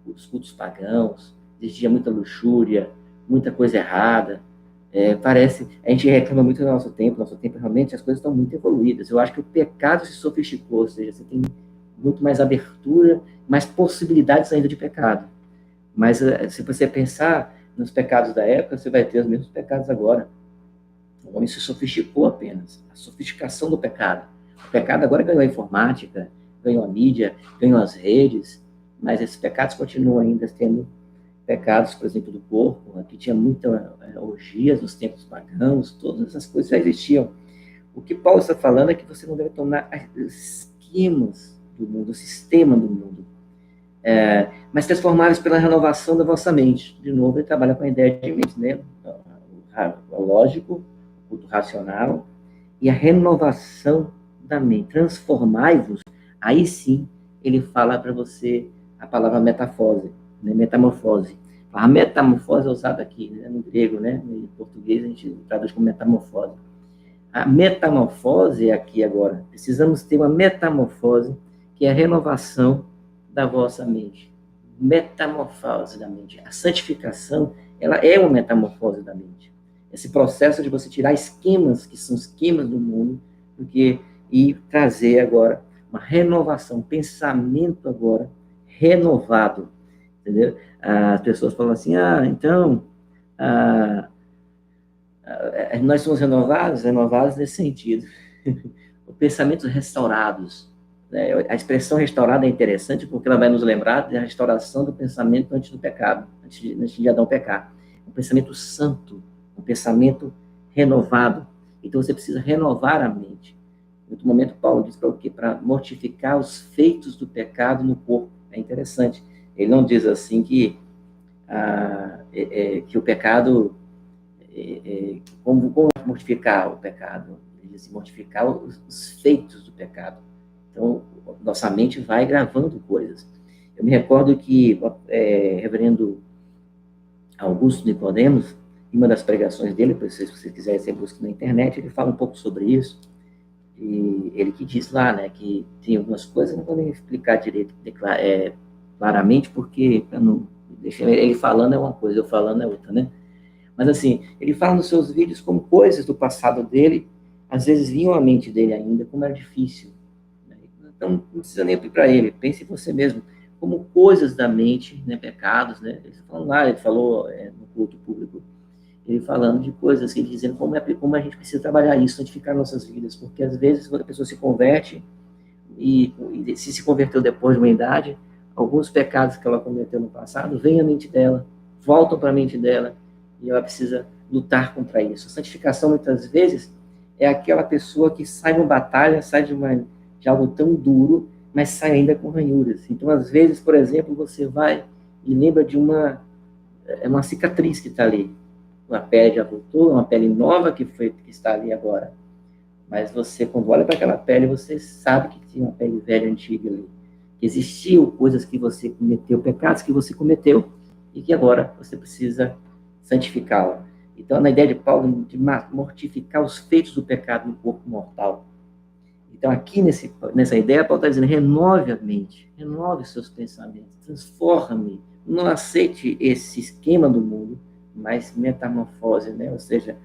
dos cultos pagãos, existia muita luxúria, muita coisa errada. A gente reclama muito do nosso tempo realmente as coisas estão muito evoluídas. Eu acho que o pecado se sofisticou, ou seja, você tem muito mais abertura, mais possibilidades ainda de pecado. Mas se você pensar nos pecados da época, você vai ter os mesmos pecados agora. O homem se sofisticou apenas. A sofisticação do pecado. O pecado agora ganhou a informática, ganhou a mídia, ganhou as redes, mas esses pecados continuam ainda tendo pecados, por exemplo, do corpo, que tinha muitas orgias nos tempos pagãos, todas essas coisas já existiam. O que Paulo está falando é que você não deve tomar esquemas do mundo, o sistema do mundo, mas transformá-los pela renovação da vossa mente. De novo, ele trabalha com a ideia de mente, né? O lógico, o racional e a renovação da mente. Transformai-vos, aí sim ele fala para você a palavra metafose, né? Metamorfose. A metamorfose é usada aqui, né? No grego, né? Em português a gente traduz como metamorfose. A metamorfose é aqui agora. Precisamos ter uma metamorfose, que é a renovação da vossa mente. Metamorfose da mente. A santificação, ela é uma metamorfose da mente. Esse processo de você tirar esquemas, que são esquemas do mundo, e trazer agora uma renovação, um pensamento agora renovado. Entendeu? As pessoas falam assim, então, nós somos renovados nesse sentido. Pensamentos restaurados. Né? A expressão restaurada é interessante porque ela vai nos lembrar da restauração do pensamento antes do pecado, antes de Adão pecar. Um pensamento santo, um pensamento renovado. Então você precisa renovar a mente. Em outro momento, Paulo diz para o quê? Para mortificar os feitos do pecado no corpo. É interessante. Ele não diz assim que o pecado... como mortificar o pecado? Ele diz, mortificar os feitos do pecado. Então, nossa mente vai gravando coisas. Eu me recordo que reverendo Augusto Nicodemos, em uma das pregações dele, se vocês quiserem, você busca na internet, ele fala um pouco sobre isso. E ele que diz lá, né, que tem algumas coisas, não vou nem explicar direito, claramente, porque não, ele falando é uma coisa, eu falando é outra, né? Mas assim, ele fala nos seus vídeos como coisas do passado dele, às vezes vinham à mente dele ainda, como era difícil. Né? Então, não precisa nem ir para ele, pense em você mesmo, como coisas da mente, né, pecados, né? Ele falou no culto público, ele falando de coisas, ele dizendo como a gente precisa trabalhar isso, santificar nossas vidas, porque às vezes quando a pessoa se converte, e se converteu depois de uma idade, alguns pecados que ela cometeu no passado vêm à mente dela, voltam para a mente dela, e ela precisa lutar contra isso. A santificação, muitas vezes, é aquela pessoa que sai de uma batalha, sai de algo tão duro, mas sai ainda com ranhuras. Então, às vezes, por exemplo, você vai e lembra de uma cicatriz que está ali. Uma pele já voltou, uma pele nova que está ali agora. Mas você, quando olha para aquela pele, você sabe que tinha uma pele velha, antiga ali. Que existiam coisas que você cometeu, pecados que você cometeu, e que agora você precisa santificá-la. Então, na ideia de Paulo, de mortificar os feitos do pecado no corpo mortal. Então, aqui nessa ideia, Paulo está dizendo, renove a mente, renove os seus pensamentos, transforme, não aceite esse esquema do mundo, mas metamorfose, né? Ou seja,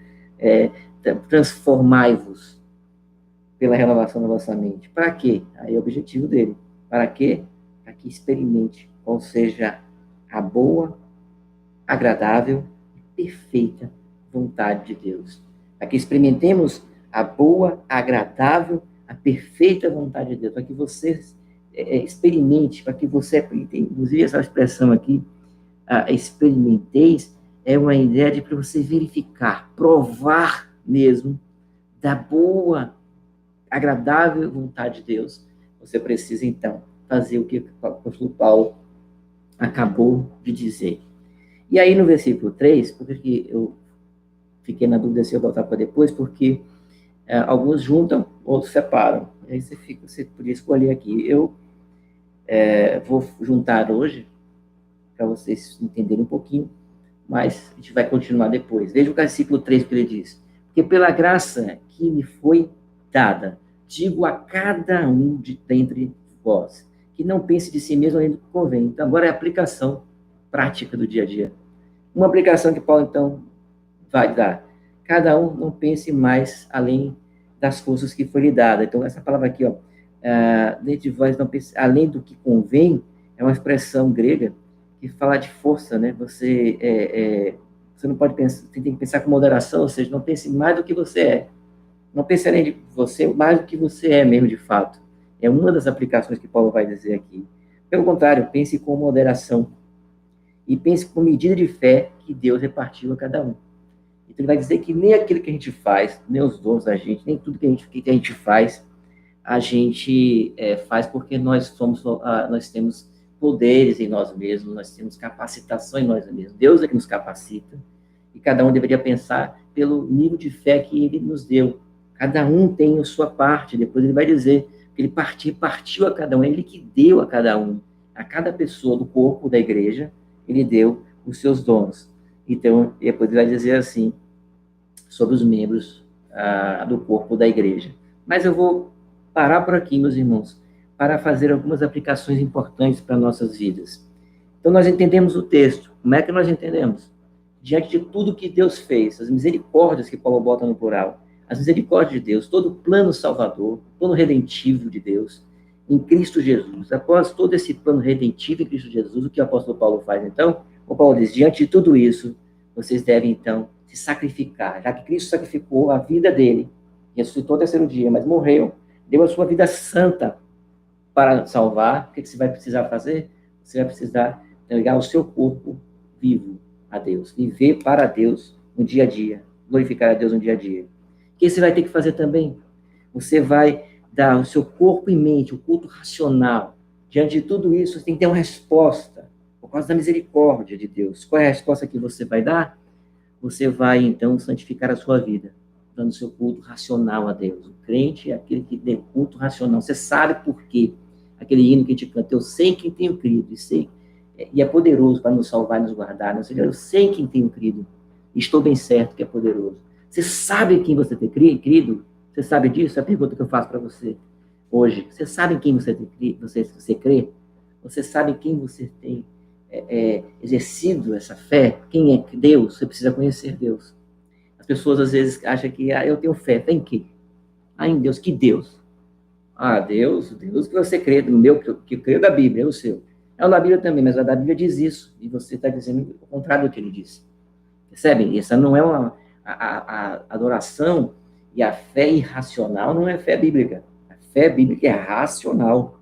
transformai-vos pela renovação da vossa mente. Para quê? Aí é o objetivo dele. Para quê? Para que experimente qual seja a boa, agradável e perfeita vontade de Deus. Para que experimentemos a boa, agradável, a perfeita vontade de Deus. Para que você experimente, para que você, inclusive essa expressão aqui, experimenteis, é uma ideia de para você verificar, provar mesmo da boa, agradável vontade de Deus. Você precisa, então, fazer o que o apóstolo Paulo acabou de dizer. E aí, no versículo 3, porque eu fiquei na dúvida se eu voltar para depois, porque alguns juntam, outros separam. E aí você podia escolher aqui. Eu vou juntar hoje, para vocês entenderem um pouquinho, mas a gente vai continuar depois. Veja o versículo 3 que ele diz. Porque pela graça que me foi dada, digo a cada um dentre vós, que não pense de si mesmo além do que convém. Então, agora é a aplicação prática do dia a dia. Uma aplicação que Paulo, então, vai dar. Cada um não pense mais além das forças que foi lhe dada. Então, essa palavra aqui, dentre vós, não pense, além do que convém, é uma expressão grega que fala de força, né? Você não pode pensar, tem que pensar com moderação, ou seja, não pense mais do que você é. Não pense além de você, mais do que você é mesmo de fato. É uma das aplicações que Paulo vai dizer aqui. Pelo contrário, pense com moderação. E pense com medida de fé que Deus repartiu a cada um. Então ele vai dizer que nem aquilo que a gente faz, nem os dons da gente, nem tudo que a gente faz, a gente faz porque nós temos poderes em nós mesmos, nós temos capacitação em nós mesmos. Deus é que nos capacita. E cada um deveria pensar pelo nível de fé que ele nos deu. Cada um tem a sua parte. Depois ele vai dizer que ele partiu a cada um, ele que deu a cada um, a cada pessoa do corpo da igreja, ele deu os seus dons. Então, depois ele vai dizer assim, sobre os membros do corpo da igreja. Mas eu vou parar por aqui, meus irmãos, para fazer algumas aplicações importantes para nossas vidas. Então, nós entendemos o texto. Como é que nós entendemos? Diante de tudo que Deus fez, as misericórdias que Paulo bota no plural, as misericórdias de Deus, todo o plano salvador, plano redentivo de Deus, em Cristo Jesus. Após todo esse plano redentivo em Cristo Jesus, o que o apóstolo Paulo faz, então? O Paulo diz, diante de tudo isso, vocês devem, então, se sacrificar, já que Cristo sacrificou a vida dele, ressuscitou no terceiro dia, mas morreu, deu a sua vida santa para salvar. O que você vai precisar fazer? Você vai precisar entregar o seu corpo vivo a Deus, viver para Deus no dia a dia, glorificar a Deus no dia a dia. O que você vai ter que fazer também? Você vai dar o seu corpo e mente, o culto racional. Diante de tudo isso, você tem que ter uma resposta, por causa da misericórdia de Deus. Qual é a resposta que você vai dar? Você vai, então, santificar a sua vida. executando o seu culto racional a Deus. O crente é aquele que tem culto racional. Você sabe por quê? Aquele hino que a gente canta, eu sei quem tenho crido, e é poderoso para nos salvar e nos guardar. Ou seja, eu sei quem tenho crido, e estou bem certo que é poderoso. Você sabe quem você tem crido? Você sabe disso? É a pergunta que eu faço para você hoje. Você sabe em quem você tem crido? Você crê? Você sabe quem você tem exercido essa fé? Quem é Deus? Você precisa conhecer Deus. As pessoas às vezes acham que eu tenho fé. Fé em quê? Em Deus. Que Deus? Deus que você crê, no meu, que eu creio da Bíblia, é o seu. É o da Bíblia também, mas a da Bíblia diz isso, e você está dizendo o contrário do que ele disse. Percebe? Essa não é a adoração e a fé irracional, não é fé bíblica. A fé bíblica é racional.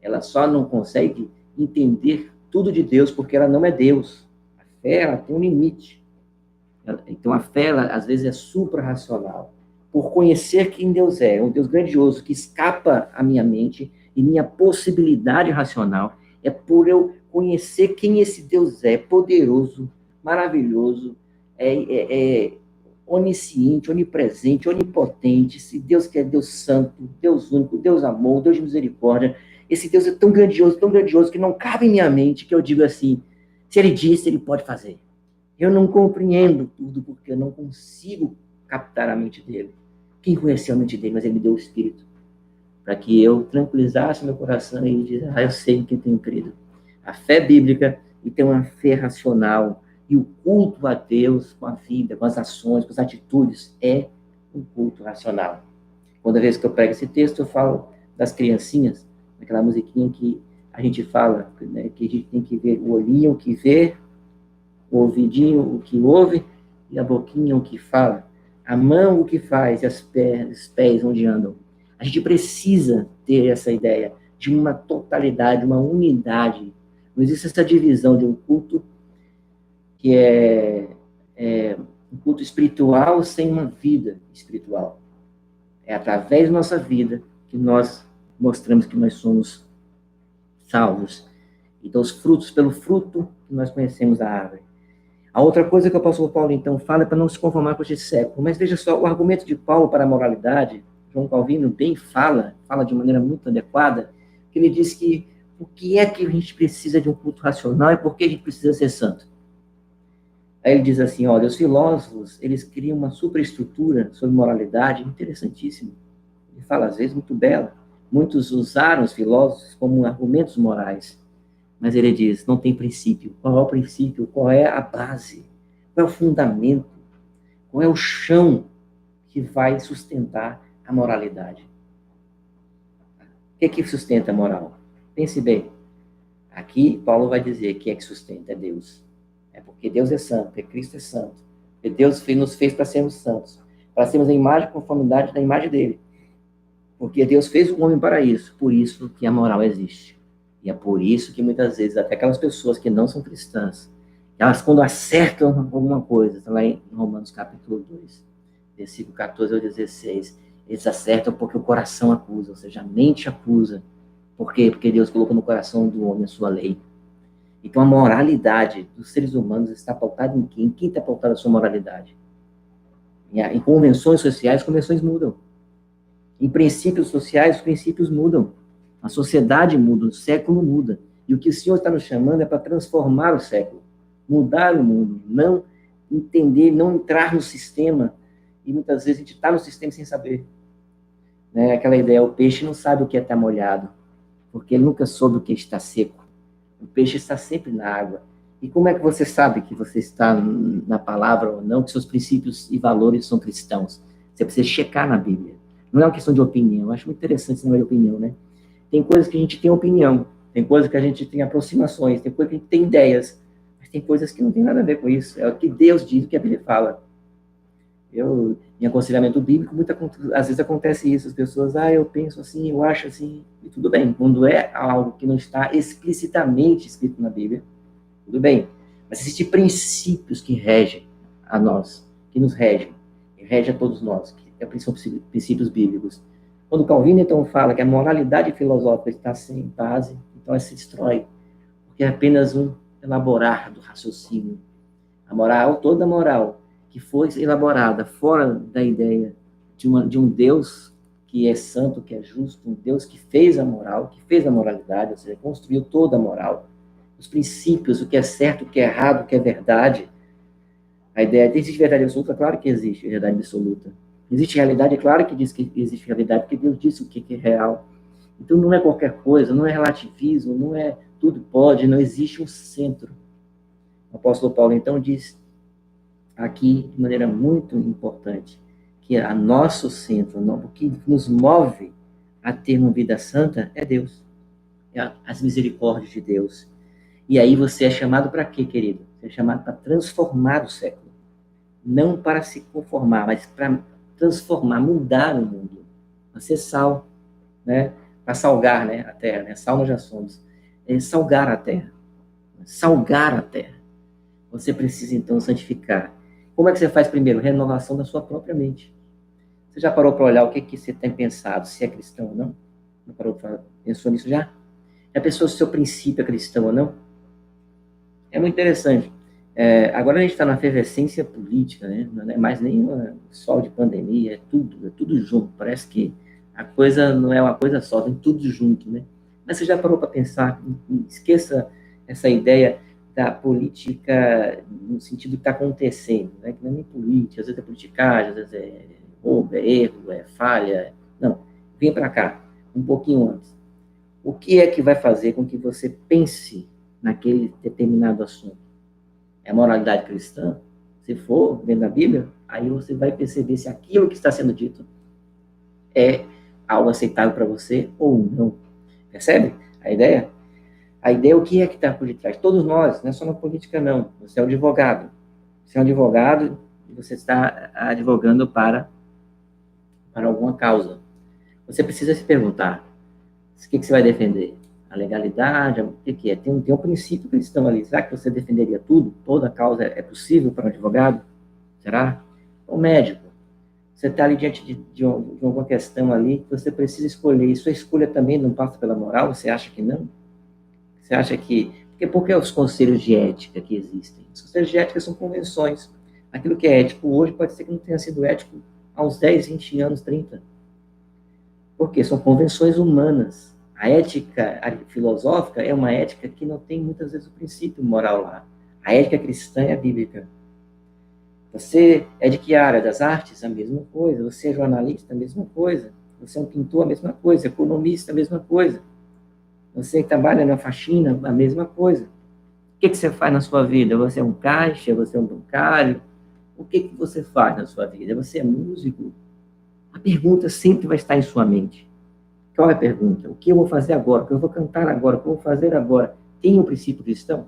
Ela só não consegue entender tudo de Deus porque ela não é Deus. A fé, ela tem um limite. Então, a fé, ela, às vezes, é supra-racional. Por conhecer quem Deus é, um Deus grandioso que escapa à minha mente e minha possibilidade racional, é por eu conhecer quem esse Deus é, poderoso, maravilhoso, onisciente, onipresente, onipotente, esse Deus que é Deus santo, Deus único, Deus amor, Deus de misericórdia. Esse Deus é tão grandioso, que não cabe em minha mente, que eu digo assim, se ele disse, ele pode fazer. Eu não compreendo tudo, porque eu não consigo captar a mente dele. Quem conheceu a mente dele, mas ele me deu o Espírito, para que eu tranquilizasse meu coração e dizia, eu sei em quem tenho crido. A fé bíblica e tem uma fé racional, e o culto a Deus com a vida, com as ações, com as atitudes, é um culto racional. Toda vez que eu prego esse texto, eu falo das criancinhas, aquela musiquinha que a gente fala, né, que a gente tem que ver o olhinho, o que vê, o ouvidinho, o que ouve, e a boquinha, o que fala, a mão, o que faz, e os pés, onde andam. A gente precisa ter essa ideia de uma totalidade, uma unidade. Não existe essa divisão de um culto que é um culto espiritual sem uma vida espiritual. É através da nossa vida que nós mostramos que nós somos salvos. Então, os frutos, pelo fruto que nós conhecemos a árvore. A outra coisa que o apóstolo Paulo, então, fala é para não se conformar com este século. Mas veja só, o argumento de Paulo para a moralidade, João Calvino bem fala de maneira muito adequada, que ele diz que o que é que a gente precisa de um culto racional e por que a gente precisa ser santo. Aí ele diz assim, olha, os filósofos, eles criam uma superestrutura sobre moralidade interessantíssima. Ele fala, às vezes, muito bela. Muitos usaram os filósofos como argumentos morais. Mas ele diz, não tem princípio. Qual é o princípio? Qual é a base? Qual é o fundamento? Qual é o chão que vai sustentar a moralidade? O que é que sustenta a moral? Pense bem. Aqui, Paulo vai dizer que é que sustenta é Deus. É porque Deus é santo, porque Cristo é santo. Porque Deus nos fez para sermos santos. Para sermos a imagem e conformidade da imagem dele. Porque Deus fez o homem para isso. Por isso que a moral existe. E é por isso que muitas vezes, até aquelas pessoas que não são cristãs, elas quando acertam alguma coisa, está lá em Romanos capítulo 2, versículo 14 ao 16, eles acertam porque o coração acusa, ou seja, a mente acusa. Por quê? Porque Deus colocou no coração do homem a sua lei. Então a moralidade dos seres humanos está pautada em quem? Em quem está pautada a sua moralidade? Em convenções sociais, convenções mudam. Em princípios sociais, os princípios mudam. A sociedade muda, o século muda. E o que o Senhor está nos chamando é para transformar o século, mudar o mundo, não entender, não entrar no sistema. E muitas vezes a gente está no sistema sem saber. Né? Aquela ideia, o peixe não sabe o que é estar molhado, porque ele nunca soube o que está seco. O peixe está sempre na água. E como é que você sabe que você está na palavra ou não, que seus princípios e valores são cristãos? Você precisa checar na Bíblia. Não é uma questão de opinião. Eu acho muito interessante esse negócio de opinião, né? Tem coisas que a gente tem opinião, tem coisas que a gente tem aproximações, tem coisas que a gente tem ideias, mas tem coisas que não tem nada a ver com isso. É o que Deus diz, o que a Bíblia fala. Em aconselhamento bíblico, às vezes acontece isso, as pessoas, eu penso assim, eu acho assim, e tudo bem. Quando é algo que não está explicitamente escrito na Bíblia, tudo bem. Mas existem princípios que regem a nós, que nos regem, que regem a todos nós, que são princípios bíblicos. Quando Calvino, então, fala que a moralidade filosófica está sem base, então ela se destrói, porque é apenas um elaborar do raciocínio. A moral, toda moral, que foi elaborada fora da ideia de um Deus que é santo, que é justo, um Deus que fez a moral, que fez a moralidade, ou seja, construiu toda a moral, os princípios, o que é certo, o que é errado, o que é verdade. A ideia de existe verdade absoluta, claro que existe verdade absoluta. Existe realidade, claro que diz que existe realidade, porque Deus disse o que é real. Então não é qualquer coisa, não é relativismo, não é tudo pode, não existe um centro. O apóstolo Paulo então diz aqui de maneira muito importante que a nosso centro, o que nos move a ter uma vida santa é Deus, é as misericórdias de Deus. E aí você é chamado para quê, querido? Você é chamado para transformar o século. Não para se conformar, mas para transformar, mudar o mundo. Para ser sal, né? Para salgar, né, a terra. Né? Sal nós já somos. É salgar a terra. Salgar a terra. Você precisa, então, santificar. Como é que você faz primeiro? Renovação da sua própria mente. Você já parou para olhar o que você tem pensado, se é cristão ou não? Não parou para pensou nisso já? Já pensou se o seu princípio é cristão ou não? É muito interessante. Agora a gente está na efervescência política, né? Não é mais nem sol de pandemia, é tudo junto. Parece que a coisa não é uma coisa só, tem tudo junto, né? Mas você já parou para pensar? Esqueça essa ideia da política no sentido que está acontecendo, né? Que não é nem política, às vezes é politicagem, às vezes é roubo, é erro, é falha. Não, vem para cá, um pouquinho antes. O que é que vai fazer com que você pense naquele determinado assunto? É moralidade cristã? Se for dentro da Bíblia, aí você vai perceber se aquilo que está sendo dito é algo aceitável para você ou não. Percebe a ideia? A ideia é o que é que está por detrás. Todos nós, não é só na política, não. Você é um advogado. Você é um advogado e você está advogando para alguma causa. Você precisa se perguntar, o que você vai defender? A legalidade? O que é? Tem um princípio cristão ali. Será que você defenderia tudo? Toda causa é possível para um advogado? Será? O médico. Você está ali diante de alguma questão ali que você precisa escolher. E sua escolha também não passa pela moral? Você acha que não? Você acha que... Por que os conselhos de ética que existem? Os conselhos de ética são convenções. Aquilo que é ético hoje pode ser que não tenha sido ético há uns 10, 20 anos, 30. Porque são convenções humanas. A ética filosófica é uma ética que não tem muitas vezes o princípio moral lá. A ética cristã é a bíblica. Você é de que área? Das artes? A mesma coisa. Você é jornalista? A mesma coisa. Você é um pintor? A mesma coisa. Economista? A mesma coisa. Você que trabalha na faxina? A mesma coisa. O que você faz na sua vida? Você é um caixa? Você é um bancário? O que você faz na sua vida? Você é músico? A pergunta sempre vai estar em sua mente. Qual é a pergunta? O que eu vou fazer agora? O que eu vou cantar agora? O que eu vou fazer agora? Tem um princípio cristão?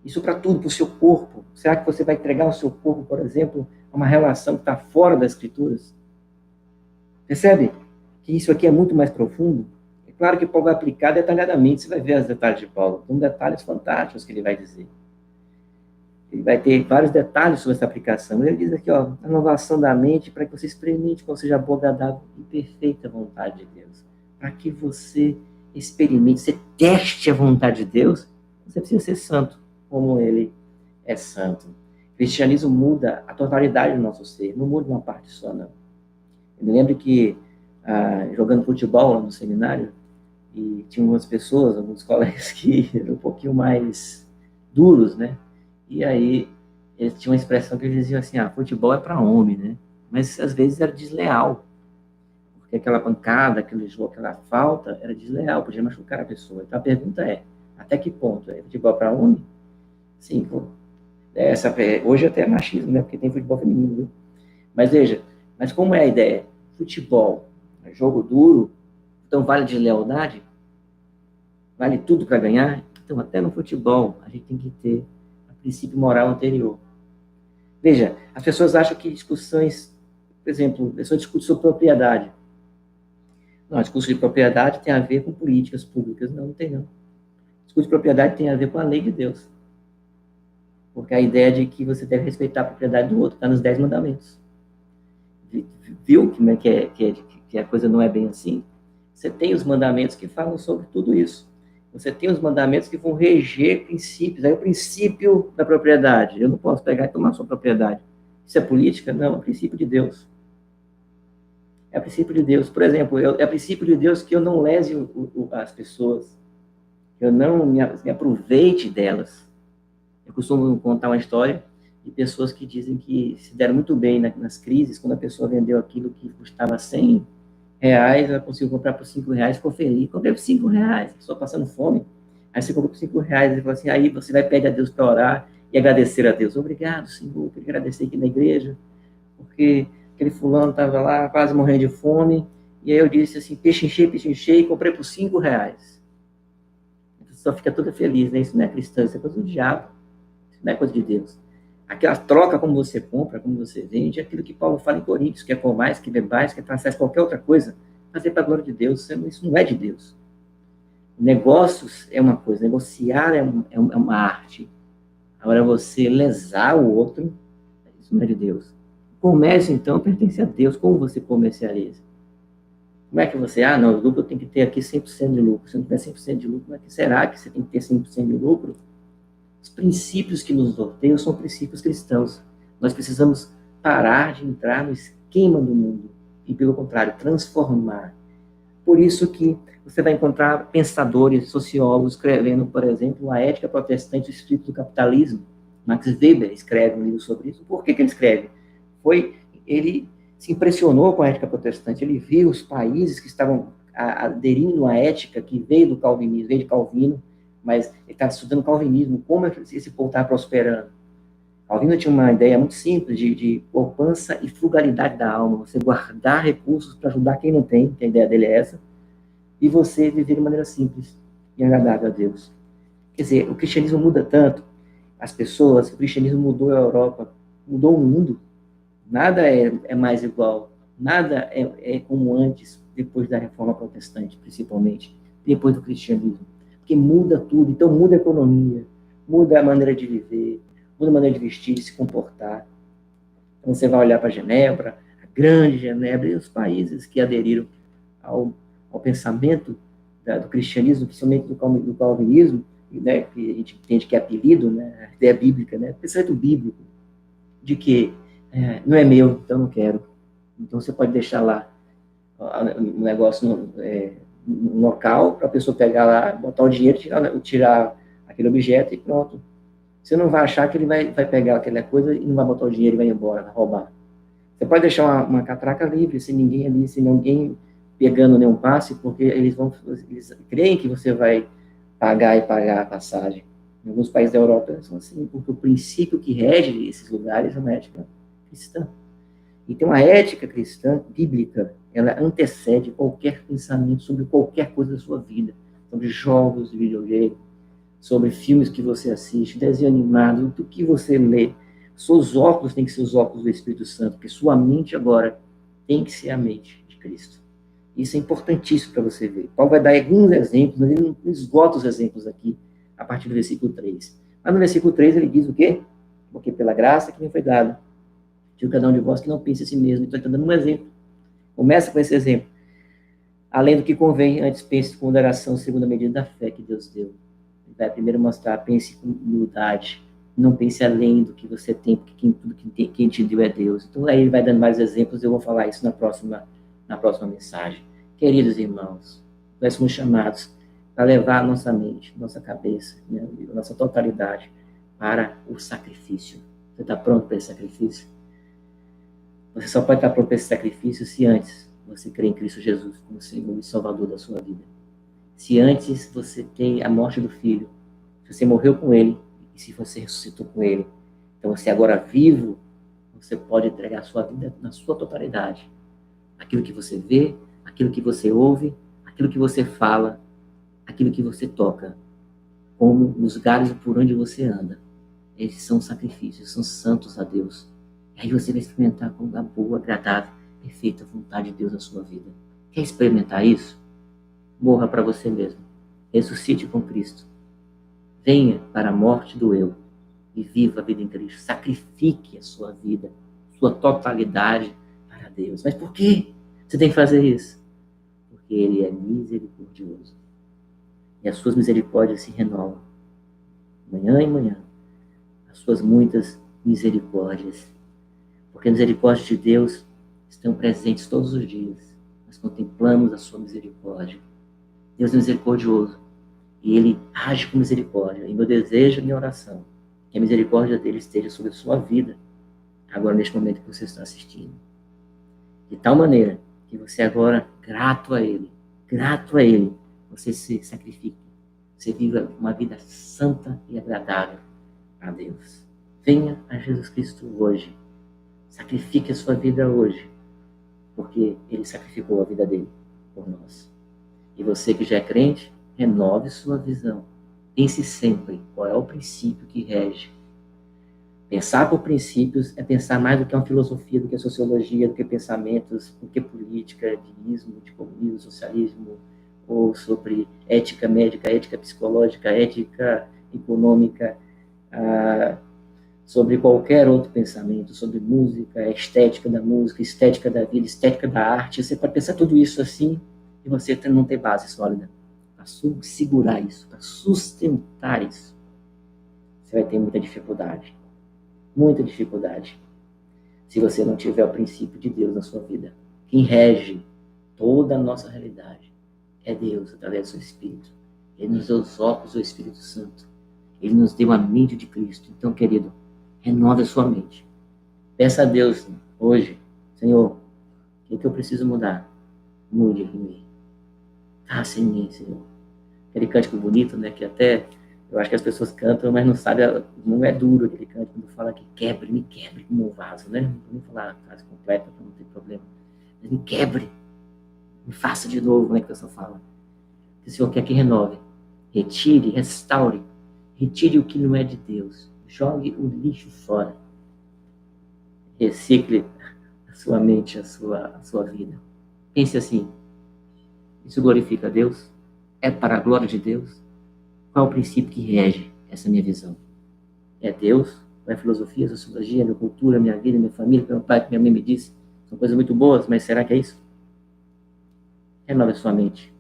Isso para tudo, para o seu corpo. Será que você vai entregar o seu corpo, por exemplo, a uma relação que está fora das Escrituras? Percebe que isso aqui é muito mais profundo? É claro que Paulo vai aplicar detalhadamente, você vai ver os detalhes de Paulo. São detalhes fantásticos que ele vai dizer. Ele vai ter vários detalhes sobre essa aplicação. Ele diz aqui, ó, a renovação da mente para que você experimente qual seja a boa, agradável e perfeita vontade de Deus. Para que você experimente, você teste a vontade de Deus, você precisa ser santo, como ele é santo. O cristianismo muda a totalidade do nosso ser, não muda uma parte só, não. Eu me lembro que, jogando futebol lá no seminário, e tinha umas pessoas, alguns colegas que eram um pouquinho mais duros, né? E aí, eles tinham uma expressão que eles diziam assim, futebol é para homem, né? Mas, às vezes, era desleal. Porque aquela pancada, aquele jogo, aquela falta, era desleal, podia machucar a pessoa. Então, a pergunta é, até que ponto? É futebol para homem? Sim, pô. Hoje até é machismo, né? Porque tem futebol feminino, viu? Mas, veja, mas como é a ideia? Futebol, jogo duro, então vale deslealdade? Vale tudo para ganhar? Então, até no futebol, a gente tem que ter princípio moral anterior. Veja, as pessoas acham que discussões, por exemplo, a pessoa discute sobre propriedade. Não, discurso de propriedade tem a ver com políticas públicas. Não, não tem não. Discurso de propriedade tem a ver com a lei de Deus. Porque a ideia de que você deve respeitar a propriedade do outro está nos 10 mandamentos. Viu como é que a coisa não é bem assim? Você tem os mandamentos que falam sobre tudo isso. Você tem os mandamentos que vão reger princípios. Aí o princípio da propriedade. Eu não posso pegar e tomar sua propriedade. Isso é política? Não, é princípio de Deus. É princípio de Deus. Por exemplo, é princípio de Deus que eu não lese as pessoas, que eu não me aproveite delas. Eu costumo contar uma história de pessoas que dizem que se deram muito bem nas crises, quando a pessoa vendeu aquilo que custava R$ 100, ela conseguiu comprar por R$ 5, ficou feliz. Comprei por R$ 5, a pessoa passando fome. Aí você comprou por R$ 5, ele falou assim, aí você vai pedir a Deus para orar e agradecer a Deus. Obrigado, Senhor, queria agradecer aqui na igreja, porque aquele fulano estava lá quase morrendo de fome, e aí eu disse assim, peixe enchei, e comprei por R$ 5. A pessoa fica toda feliz, né? Isso não é cristão, isso é coisa do diabo, isso não é coisa de Deus. Aquela troca como você compra, como você vende, é aquilo que Paulo fala em Coríntios, que é comais, que bebais, que façais qualquer outra coisa, fazer para a glória de Deus, isso não é de Deus. Negócios é uma coisa, negociar é uma arte. Agora você lesar o outro, isso não é de Deus. O comércio, então, pertence a Deus. Como você comercializa? Como é que você, não, o lucro tem que ter aqui 100% de lucro. Se não tiver 100% de lucro, como é que será que você tem que ter 100% de lucro? Os princípios que nos norteiam são princípios cristãos. Nós precisamos parar de entrar no esquema do mundo e, pelo contrário, transformar. Por isso que você vai encontrar pensadores, sociólogos escrevendo, por exemplo, A Ética Protestante e o Espírito do Capitalismo. Max Weber escreve um livro sobre isso. Por que ele escreve? Ele se impressionou com a ética protestante, ele viu os países que estavam aderindo à ética que veio do calvinismo, veio de Calvino, mas ele estava estudando calvinismo, como esse povo estava prosperando. Calvino tinha uma ideia muito simples de poupança e frugalidade da alma, você guardar recursos para ajudar quem não tem, que a ideia dele é essa, e você viver de maneira simples e agradável a Deus. Quer dizer, o cristianismo muda tanto, as pessoas, o cristianismo mudou a Europa, mudou o mundo, nada é mais igual, nada é como antes, depois da reforma protestante, principalmente, depois do cristianismo, porque muda tudo, então muda a economia, muda a maneira de viver, muda a maneira de vestir, de se comportar. Então você vai olhar para Genebra, a grande Genebra, e os países que aderiram ao pensamento do cristianismo, principalmente do calvinismo, né, que a gente entende que é apelido, né, a ideia bíblica, né, pensamento bíblico, de que não é meu, então não quero. Então você pode deixar lá um negócio no local, para a pessoa pegar lá, botar o dinheiro, tirar aquele objeto e pronto. Você não vai achar que ele vai pegar aquela coisa e não vai botar o dinheiro e vai embora, vai roubar. Você pode deixar uma catraca livre, sem ninguém ali, sem ninguém pegando nenhum passe, porque eles creem que você vai pagar a passagem. Em alguns países da Europa são assim, porque o princípio que rege esses lugares é uma ética cristã. Então, a ética cristã, bíblica, ela antecede qualquer pensamento sobre qualquer coisa da sua vida, sobre jogos de videogame, sobre filmes que você assiste, desenho animado, do que você lê. Seus óculos têm que ser os óculos do Espírito Santo, porque sua mente agora tem que ser a mente de Cristo. Isso é importantíssimo para você ver. Paulo vai dar alguns exemplos, mas ele não esgota os exemplos aqui, a partir do versículo 3. Mas no versículo 3 ele diz o quê? Porque pela graça que me foi dada, de cada um de vós que não pense em si mesmo. Então ele está dando um exemplo. Começa com esse exemplo. Além do que convém, antes pense com moderação, segundo a medida da fé que Deus deu. Ele vai primeiro mostrar, pense com humildade, não pense além do que você tem, porque quem te deu é Deus. Então aí ele vai dando vários exemplos, eu vou falar isso na próxima mensagem. Queridos irmãos, nós somos chamados para levar a nossa mente, nossa cabeça, né, a nossa totalidade para o sacrifício. Você está pronto para esse sacrifício? Você só pode estar pronto para esse sacrifício se antes você crê em Cristo Jesus como Senhor e Salvador da sua vida. Se antes você tem a morte do Filho, se você morreu com Ele e se você ressuscitou com Ele, então você agora vivo, você pode entregar a sua vida na sua totalidade. Aquilo que você vê, aquilo que você ouve, aquilo que você fala, aquilo que você toca, como nos galhos por onde você anda. Esses são sacrifícios, são santos a Deus. E aí você vai experimentar com a boa, agradável, perfeita vontade de Deus na sua vida. Quer experimentar isso? Morra para você mesmo. Ressuscite com Cristo. Venha para a morte do eu e viva a vida em Cristo. Sacrifique a sua vida, sua totalidade para Deus. Mas por que você tem que fazer isso? Porque Ele é misericordioso. e as suas misericórdias se renovam, manhã em manhã, as suas muitas misericórdias, porque as misericórdias de Deus estão presentes todos os dias. Nós contemplamos a sua misericórdia. Deus é misericordioso e Ele age com misericórdia. E meu desejo, minha oração, que a misericórdia dele esteja sobre a sua vida, agora neste momento que você está assistindo. De tal maneira que você agora, grato a Ele, você se sacrifique, você viva uma vida santa e agradável a Deus. Venha a Jesus Cristo hoje. Sacrifique a sua vida hoje, porque Ele sacrificou a vida dele por nós. E você que já é crente, renove sua visão. Pense sempre qual é o princípio que rege. Pensar por princípios é pensar mais do que uma filosofia, do que sociologia, do que pensamentos, do que política, de comunismo, socialismo, ou sobre ética médica, ética psicológica, ética econômica, sobre qualquer outro pensamento, sobre música, estética da música, estética da vida, estética da arte. Você pode pensar tudo isso assim e você não ter base sólida para segurar isso, para sustentar isso. Você vai ter muita dificuldade. Muita dificuldade. Se você não tiver o princípio de Deus na sua vida. Quem rege toda a nossa realidade é Deus, através do seu Espírito. Ele nos deu os óculos do Espírito Santo. Ele nos deu a mente de Cristo. Então, querido, renove a sua mente. Peça a Deus hoje, Senhor, o que eu preciso mudar? Mude em mim. Faça em mim, Senhor. Aquele cântico bonito, né, que até eu acho que as pessoas cantam, mas não sabem, não é duro aquele cântico, quando fala que me quebre como um vaso, né? Não vou nem falar a frase completa para não ter problema. Mas me quebre, me faça de novo, né, que a pessoa fala. O Senhor quer que renove, retire, restaure, retire o que não é de Deus, jogue o lixo fora, recicle a sua mente, a sua vida. Pense assim, isso glorifica a Deus? É para a glória de Deus? Qual é o princípio que rege essa minha visão? É Deus? Ou é filosofia, sociologia, minha cultura, minha vida, minha família, meu pai, minha mãe me disse? São coisas muito boas, mas será que é isso? Renove a sua mente.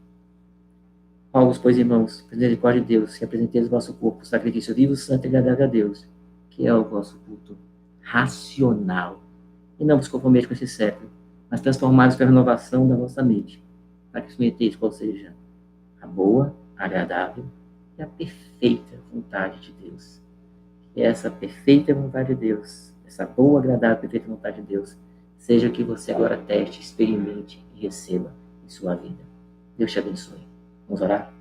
Rogo, pois, irmãos, por misericórdia de Deus, que apresenteis o vosso corpo, sacrifício vivo, santo e agradável a Deus, que é o vosso culto racional. E não vos conformeis com esse século, mas transformados pela renovação da vossa mente, para que experimenteis qual seja a boa, agradável e a perfeita vontade de Deus. Que essa perfeita vontade de Deus, essa boa, agradável, perfeita vontade de Deus, seja o que você agora teste, experimente e receba em sua vida. Deus te abençoe. Vamos orar?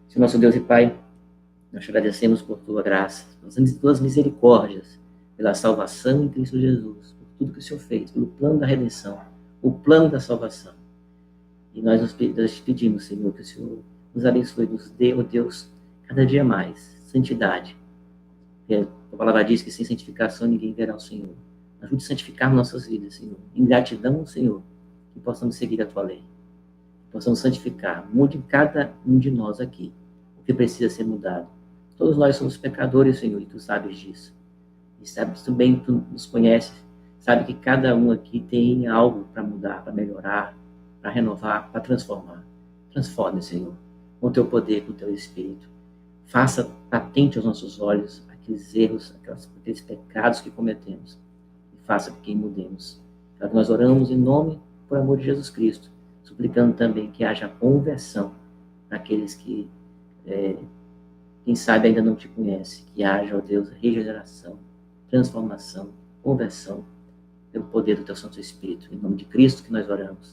Senhor nosso Deus e Pai, nós te agradecemos por tua graça, pelas tuas misericórdias, pela salvação em Cristo Jesus, por tudo que o Senhor fez, pelo plano da redenção, o plano da salvação. E nós te pedimos, Senhor, que o Senhor nos abençoe, nos dê, ó Deus, cada dia mais santidade. Porque a palavra diz que sem santificação ninguém verá o Senhor. Ajude a santificar nossas vidas, Senhor. Em gratidão, Senhor, que possamos seguir a tua lei. Que possamos santificar. Mude cada um de nós aqui o que precisa ser mudado. Todos nós somos pecadores, Senhor, e tu sabes disso. E sabes também, tu nos conheces, sabe que cada um aqui tem algo para mudar, para melhorar, para renovar, para transformar. Transforme, Senhor, com o teu poder, com o teu Espírito. Faça patente aos nossos olhos aqueles erros, aqueles pecados que cometemos. E faça com que mudemos. Então, nós oramos em nome, por amor de Jesus Cristo, suplicando também que haja conversão para aqueles que, quem sabe, ainda não te conhece. Que haja, ó Deus, regeneração, transformação, conversão, pelo poder do teu Santo Espírito. Em nome de Cristo que nós oramos.